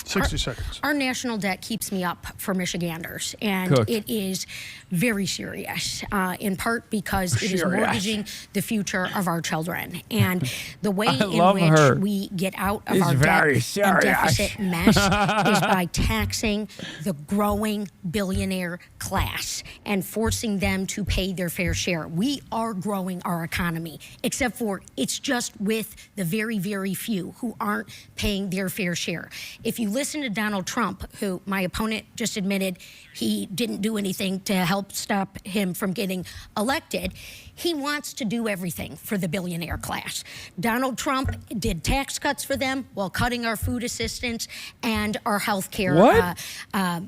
[SPEAKER 2] 60 seconds.
[SPEAKER 3] Our national debt keeps me up for Michiganders, and it is very serious, in part because it is mortgaging the future of our children. And the way in which we get out of our debt and deficit mess is by taxing the growing billionaire class and forcing them to pay their fair share. We are growing our economy, except for it's just with the very, very few who aren't paying their fair share. If you listen to Donald Trump, who my opponent just admitted he didn't do anything to help stop him from getting elected, He wants to do everything for the billionaire class. Donald Trump did tax cuts for them while cutting our food assistance and our health care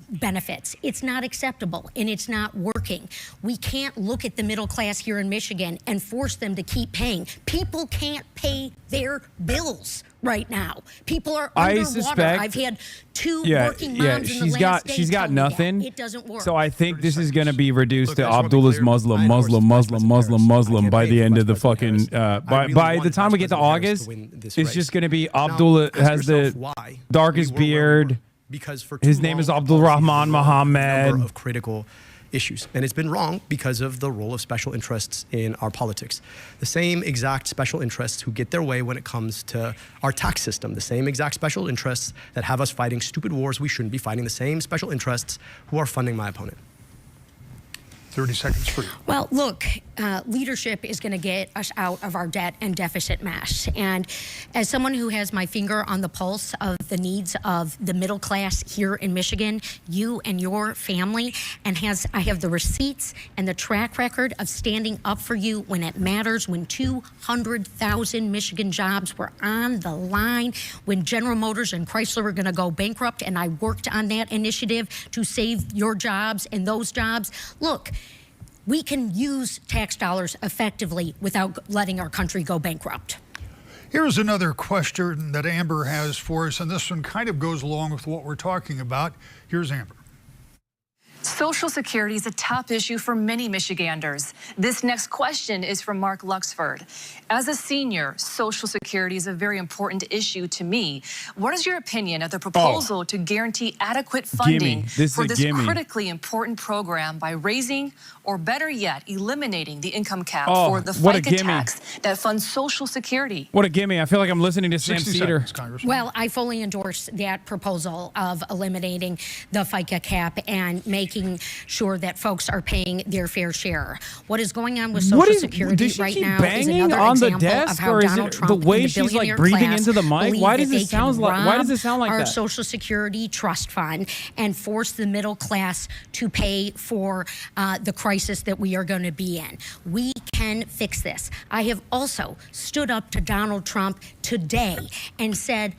[SPEAKER 3] benefits. It's not acceptable, and it's not working. We can't look at the middle class here in Michigan and force them to keep paying. People can't pay their bills right now. People are underwater. I've had two working moms in the last day
[SPEAKER 4] she's got
[SPEAKER 3] tell me that.
[SPEAKER 4] nothing.
[SPEAKER 3] It doesn't work.
[SPEAKER 4] So I think this is going to be reduced to
[SPEAKER 1] I just wanna be
[SPEAKER 4] Abdul is
[SPEAKER 1] clear.
[SPEAKER 4] Muslim,
[SPEAKER 1] I endorse
[SPEAKER 4] Muslim,
[SPEAKER 1] Vice
[SPEAKER 4] Muslim,
[SPEAKER 1] President
[SPEAKER 4] Muslim,
[SPEAKER 1] Harris.
[SPEAKER 4] Muslim
[SPEAKER 1] I
[SPEAKER 4] by
[SPEAKER 1] can't
[SPEAKER 4] the
[SPEAKER 1] pay
[SPEAKER 4] end
[SPEAKER 1] for
[SPEAKER 4] of the
[SPEAKER 1] Vice President
[SPEAKER 4] fucking
[SPEAKER 1] Harris. I really
[SPEAKER 4] by the
[SPEAKER 1] want
[SPEAKER 4] time we get to
[SPEAKER 1] Vice President Harris
[SPEAKER 4] August,
[SPEAKER 1] to win this
[SPEAKER 4] it's
[SPEAKER 1] race.
[SPEAKER 4] just going to be
[SPEAKER 1] Now,
[SPEAKER 4] Abdul
[SPEAKER 1] ask
[SPEAKER 4] has
[SPEAKER 1] yourself
[SPEAKER 4] the
[SPEAKER 1] why
[SPEAKER 4] darkest
[SPEAKER 1] we were where we were.
[SPEAKER 4] beard.
[SPEAKER 1] Because for
[SPEAKER 4] His
[SPEAKER 1] too
[SPEAKER 4] name
[SPEAKER 1] long,
[SPEAKER 4] is
[SPEAKER 1] our
[SPEAKER 4] Abdul
[SPEAKER 1] policies
[SPEAKER 4] Rahman
[SPEAKER 1] have been wrong on a
[SPEAKER 4] Mohammed.
[SPEAKER 1] number of critical issues. And it's been wrong because of the role of special interests in our politics. The same exact special interests who get their way when it comes to our tax system, the same exact special interests that have us fighting stupid wars we shouldn't be fighting, the same special interests who are funding my opponent.
[SPEAKER 2] 30 seconds for you.
[SPEAKER 3] Well, look, leadership is going to get us out of our debt and deficit mess. And as someone who has my finger on the pulse of the needs of the middle class here in Michigan, you and your family, and I have the receipts and the track record of standing up for you when it matters, when 200,000 Michigan jobs were on the line, when General Motors and Chrysler were going to go bankrupt, and I worked on that initiative to save your jobs and those jobs. Look, we can use tax dollars effectively without letting our country go bankrupt.
[SPEAKER 2] Here's another question that Amber has for us, and this one kind of goes along with what we're talking about. Here's Amber.
[SPEAKER 5] Social Security is a top issue for many Michiganders. This next question is from Mark Luxford. As a senior, Social Security is a very important issue to me. What is your opinion of the proposal to guarantee adequate funding for this critically important program by raising, or better yet, eliminating the income cap for the FICA tax that funds Social Security?
[SPEAKER 4] What a gimme. I feel like I'm listening to Sam
[SPEAKER 2] 60
[SPEAKER 4] Cedar.
[SPEAKER 2] seconds, Congressman.
[SPEAKER 3] Well, I fully endorse that proposal of eliminating the FICA cap and making sure that folks are paying their fair share. What is going on with Social Security right now is another
[SPEAKER 4] on the
[SPEAKER 3] example
[SPEAKER 4] desk,
[SPEAKER 3] of how
[SPEAKER 4] or is
[SPEAKER 3] Donald
[SPEAKER 4] it
[SPEAKER 3] Trump
[SPEAKER 4] the way
[SPEAKER 3] and the
[SPEAKER 4] she's like
[SPEAKER 3] billionaire
[SPEAKER 4] breathing
[SPEAKER 3] class
[SPEAKER 4] into the mic?
[SPEAKER 3] believe
[SPEAKER 4] Why
[SPEAKER 3] that
[SPEAKER 4] does
[SPEAKER 3] they
[SPEAKER 4] it sound
[SPEAKER 3] can
[SPEAKER 4] like? Why does
[SPEAKER 3] rob
[SPEAKER 4] it sound like
[SPEAKER 3] our
[SPEAKER 4] that?
[SPEAKER 3] Social Security trust fund and force the middle class to pay for the crisis that we are going to be in. We can fix this. I have also stood up to Donald Trump today and said,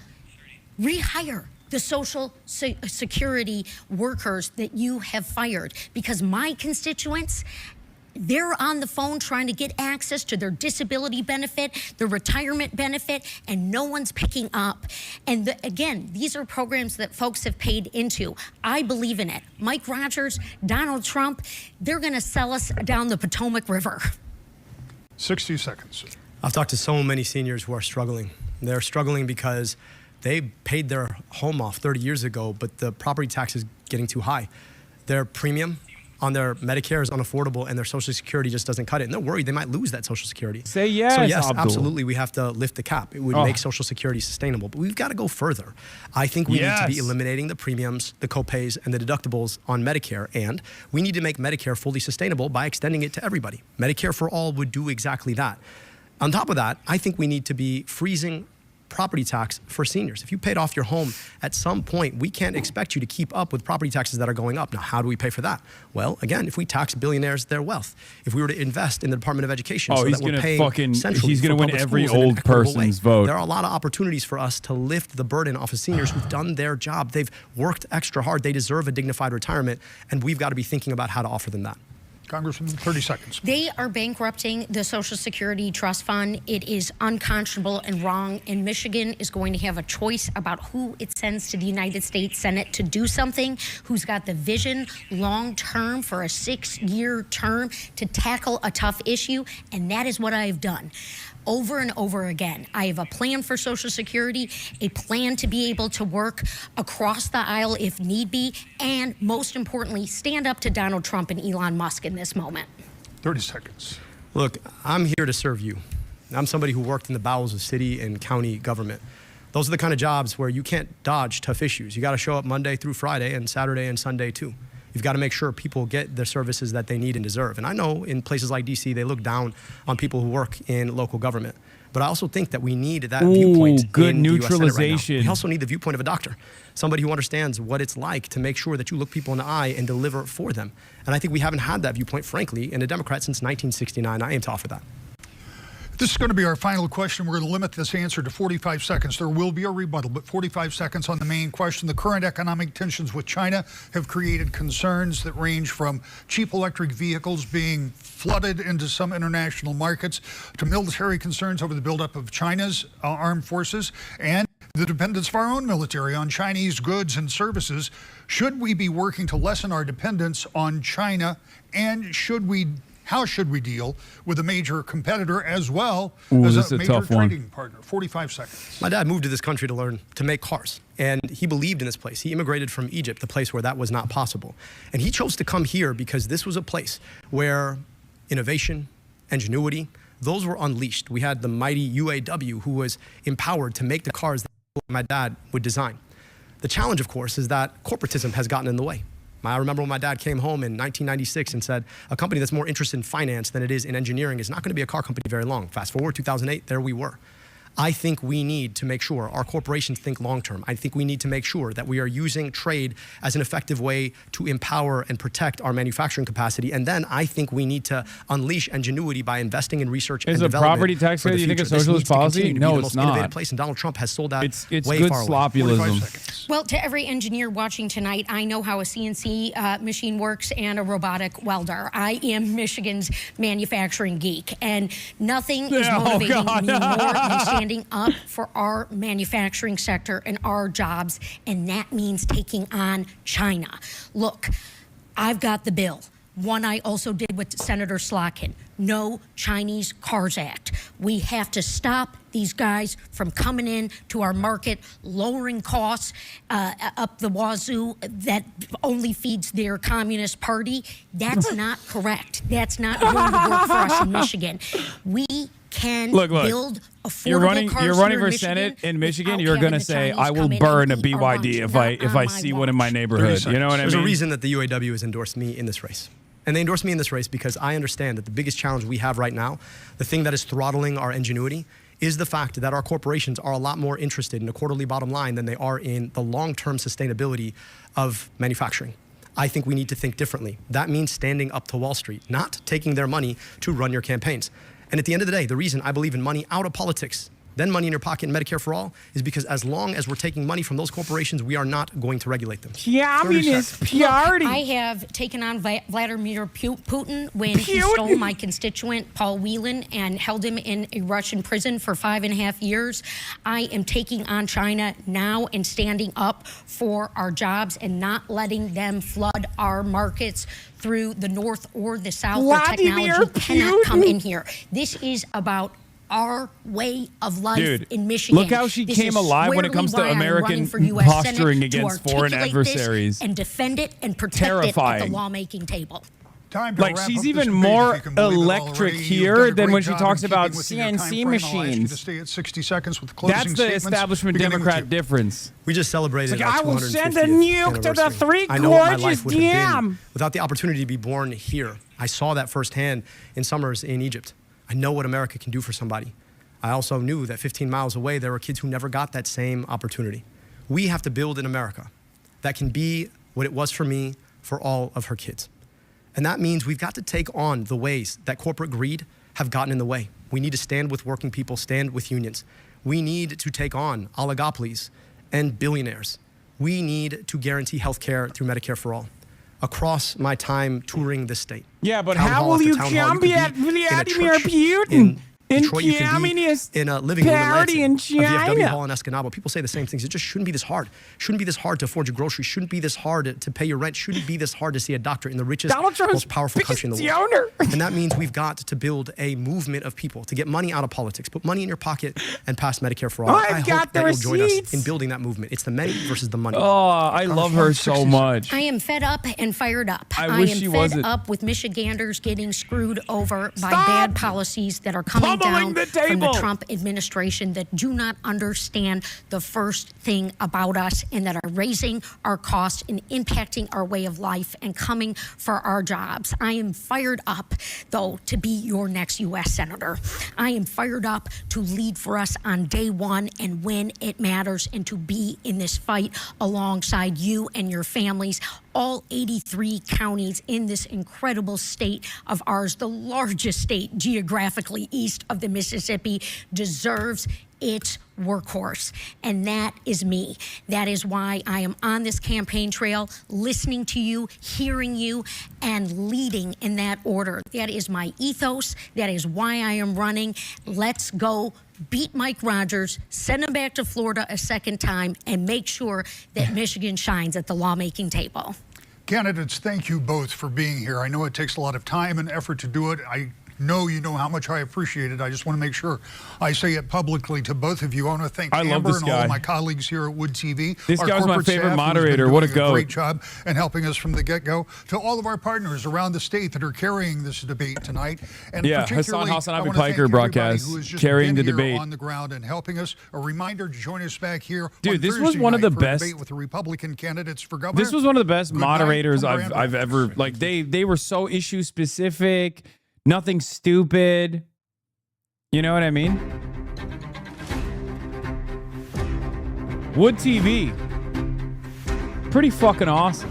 [SPEAKER 3] rehire the Social Security workers that you have fired, because my constituents, they're on the phone trying to get access to their disability benefit, their retirement benefit, and no one's picking up. And again, these are programs that folks have paid into. I believe in it. Mike Rogers, Donald Trump, they're going to sell us down the Potomac River.
[SPEAKER 2] 60 seconds.
[SPEAKER 1] I've talked to so many seniors who are struggling. They're struggling because they paid their home off 30 years ago, but the property tax is getting too high. Their premium on their Medicare is unaffordable, and their Social Security just doesn't cut it. And they're worried they might lose that Social Security.
[SPEAKER 4] Say yes,
[SPEAKER 1] So yes,
[SPEAKER 4] Abdul.
[SPEAKER 1] absolutely, we have to lift the cap. It would make Social Security sustainable, but we've got to go further. I think we need to be eliminating the premiums, the copays, and the deductibles on Medicare, and we need to make Medicare fully sustainable by extending it to everybody. Medicare for all would do exactly that. On top of that, I think we need to be freezing property tax for seniors. If you paid off your home at some point, we can't expect you to keep up with property taxes that are going up. Now, how do we pay for that? Well, again, if we tax billionaires their wealth, if we were to invest in the Department of Education so that we're paying centrally
[SPEAKER 4] he's gonna
[SPEAKER 1] for
[SPEAKER 4] win
[SPEAKER 1] public
[SPEAKER 4] every
[SPEAKER 1] schools in an
[SPEAKER 4] old
[SPEAKER 1] equitable
[SPEAKER 4] person's
[SPEAKER 1] way,
[SPEAKER 4] vote.
[SPEAKER 1] there are a lot of opportunities for us to lift the burden off of seniors who've done their job. They've worked extra hard. They deserve a dignified retirement, and we've got to be thinking about how to offer them that.
[SPEAKER 2] Congressman, 30 seconds.
[SPEAKER 3] They are bankrupting the Social Security Trust Fund. It is unconscionable and wrong, and Michigan is going to have a choice about who it sends to the United States Senate to do something, who's got the vision long-term for a 6-year term to tackle a tough issue, and that is what I have done. Over and over again, I have a plan for Social Security, a plan to be able to work across the aisle if need be, and most importantly, stand up to Donald Trump and Elon Musk in this moment.
[SPEAKER 2] 30 seconds.
[SPEAKER 1] Look, I'm here to serve you. I'm somebody who worked in the bowels of city and county government. Those are the kind of jobs where you can't dodge tough issues. You got to show up Monday through Friday and Saturday and Sunday too. You've got to make sure people get the services that they need and deserve. And I know in places like DC, they look down on people who work in local government. But I also think that we need that viewpoint
[SPEAKER 4] good
[SPEAKER 1] in the US Senate right now.
[SPEAKER 4] neutralization.
[SPEAKER 1] We also need the viewpoint of a doctor, somebody who understands what it's like to make sure that you look people in the eye and deliver for them. And I think we haven't had that viewpoint, frankly, in a Democrat since 1969. I aim to offer that.
[SPEAKER 2] This is going to be our final question. We're going to limit this answer to 45 seconds. There will be a rebuttal, but 45 seconds on the main question. The current economic tensions with China have created concerns that range from cheap electric vehicles being flooded into some international markets to military concerns over the buildup of China's armed forces and the dependence of our own military on Chinese goods and services. Should we be working to lessen our dependence on China, and how should we deal with a major competitor as well as a major trading partner? 45 seconds.
[SPEAKER 1] My dad moved to this country to learn to make cars, and he believed in this place. He immigrated from Egypt, the place where that was not possible. And he chose to come here because this was a place where innovation, ingenuity, those were unleashed. We had the mighty UAW who was empowered to make the cars that my dad would design. The challenge, of course, is that corporatism has gotten in the way. I remember when my dad came home in 1996 and said, a company that's more interested in finance than it is in engineering is not going to be a car company very long. Fast forward 2008, there we were. I think we need to make sure our corporations think long-term. I think we need to make sure that we are using trade as an effective way to empower and protect our manufacturing capacity. And then I think we need to unleash ingenuity by investing in research and development.
[SPEAKER 4] Is a property tax rate, you think, a socialist policy? No, it's not.
[SPEAKER 1] Place, and Donald Trump has sold that
[SPEAKER 4] it's
[SPEAKER 1] way
[SPEAKER 4] good
[SPEAKER 1] far
[SPEAKER 4] sloppyism.
[SPEAKER 3] Well, to every engineer watching tonight, I know how a CNC machine works and a robotic welder. I am Michigan's manufacturing geek, and nothing is motivating me more than standing up for our manufacturing sector and our jobs, and that means taking on China. Look, I've got the bill. One I also did with Senator Slotkin. No Chinese Cars Act. We have to stop these guys from coming in to our market, lowering costs up the wazoo that only feeds their Communist Party. That's not correct. That's not going to work for us in Michigan. We can build affordable cars.
[SPEAKER 4] You're running
[SPEAKER 3] here
[SPEAKER 4] for
[SPEAKER 3] in
[SPEAKER 4] Senate in Michigan.
[SPEAKER 3] without
[SPEAKER 4] you're going to
[SPEAKER 3] having the
[SPEAKER 4] say,
[SPEAKER 3] Chinese
[SPEAKER 4] "I will
[SPEAKER 3] come in
[SPEAKER 4] burn a
[SPEAKER 3] and eat our lunch."
[SPEAKER 4] BYD
[SPEAKER 3] Not
[SPEAKER 4] if I
[SPEAKER 3] on
[SPEAKER 4] see
[SPEAKER 3] my
[SPEAKER 4] one in my
[SPEAKER 3] watch.
[SPEAKER 4] neighborhood." You know what I
[SPEAKER 1] There's
[SPEAKER 4] mean?
[SPEAKER 1] a reason that the UAW has endorsed me in this race. And they endorsed me in this race because I understand that the biggest challenge we have right now, the thing that is throttling our ingenuity, is the fact that our corporations are a lot more interested in a quarterly bottom line than they are in the long-term sustainability of manufacturing. I think we need to think differently. That means standing up to Wall Street, not taking their money to run your campaigns. And at the end of the day, the reason I believe in money out of politics, then money in your pocket and Medicare for all, is because as long as we're taking money from those corporations, we are not going to regulate them.
[SPEAKER 4] Communist party.
[SPEAKER 3] I have taken on Vladimir Putin when he stole my constituent, Paul Whelan, and held him in a Russian prison for 5.5 years. I am taking on China now and standing up for our jobs and not letting them flood our markets through the north or the south where technology cannot come in here. This is about our way of life in Michigan.
[SPEAKER 4] Look how she came alive when it comes to American posturing against foreign adversaries.
[SPEAKER 3] And defend it and protect it at the lawmaking table.
[SPEAKER 2] Like,
[SPEAKER 4] she's even more electric here than when she talks about CNC machines.
[SPEAKER 2] To stay at 60 seconds with closing
[SPEAKER 4] That's the establishment Democrat difference.
[SPEAKER 1] We just celebrated
[SPEAKER 4] like,
[SPEAKER 1] our
[SPEAKER 4] I will
[SPEAKER 1] 250th
[SPEAKER 4] send a nuke to the
[SPEAKER 1] anniversary. I know what my life
[SPEAKER 4] three-gorges
[SPEAKER 1] would have been
[SPEAKER 4] dam.
[SPEAKER 1] without the opportunity to be born here. I saw that firsthand in summers in Egypt. I know what America can do for somebody. I also knew that 15 miles away, there were kids who never got that same opportunity. We have to build an America that can be what it was for me for all of her kids. And that means we've got to take on the ways that corporate greed have gotten in the way. We need to stand with working people, stand with unions. We need to take on oligopolies and billionaires. We need to guarantee health care through Medicare for all. Across my time touring this state.
[SPEAKER 4] Yeah, but how will you combat Vladimir Putin? In communist
[SPEAKER 1] in a living room
[SPEAKER 4] in China.
[SPEAKER 1] A VFW hall in Escanaba. People say the same things. It just shouldn't be this hard. Shouldn't be this hard to afford your groceries. Shouldn't be this hard to pay your rent. Shouldn't be this hard to see a doctor in the richest, most powerful country in the world. And that means we've got to build a movement of people to get money out of politics, put money in your pocket, and pass Medicare for all. I hope that you'll join us in building that movement. It's the many versus the money.
[SPEAKER 4] Oh, I love her so much.
[SPEAKER 3] I am fed up and fired up.
[SPEAKER 4] I wish she
[SPEAKER 3] am
[SPEAKER 4] wasn't.
[SPEAKER 3] fed up with Michiganders getting screwed over by bad policies that are coming down
[SPEAKER 4] the
[SPEAKER 3] from the
[SPEAKER 4] table.
[SPEAKER 3] Trump administration that do not understand the first thing about us and that are raising our costs and impacting our way of life and coming for our jobs. I am fired up, though, to be your next U.S. Senator. I am fired up to lead for us on day one and when it matters, and to be in this fight alongside you and your families. All 83 counties in this incredible state of ours, the largest state geographically east of the Mississippi, deserves its workhorse. And that is me. That is why I am on this campaign trail, listening to you, hearing you, and leading in that order. That is my ethos. That is why I am running. Let's go beat Mike Rogers, send him back to Florida a second time, and make sure that Michigan shines at the lawmaking table.
[SPEAKER 2] Candidates, thank you both for being here. I know it takes a lot of time and effort to do it. I know you know how much I appreciate it. I just want to make sure I say it publicly to both of you. I want to thank Amber and all of my colleagues here at Wood TV.
[SPEAKER 4] This guy was my favorite moderator. What a goat.
[SPEAKER 2] Great job and helping us from the get-go. To all of our partners around the state that are carrying this debate tonight. And
[SPEAKER 4] Hassan Hasanabi Piker broadcast carrying the debate
[SPEAKER 2] on the ground and helping us. A reminder to join us back here.
[SPEAKER 4] Dude, this was one of the best
[SPEAKER 2] debate with the Republican candidates for governor.
[SPEAKER 4] This was one of the best moderators I've ever, like, they were so issue specific. Nothing stupid. You know what I mean? Wood TV. Pretty fucking awesome.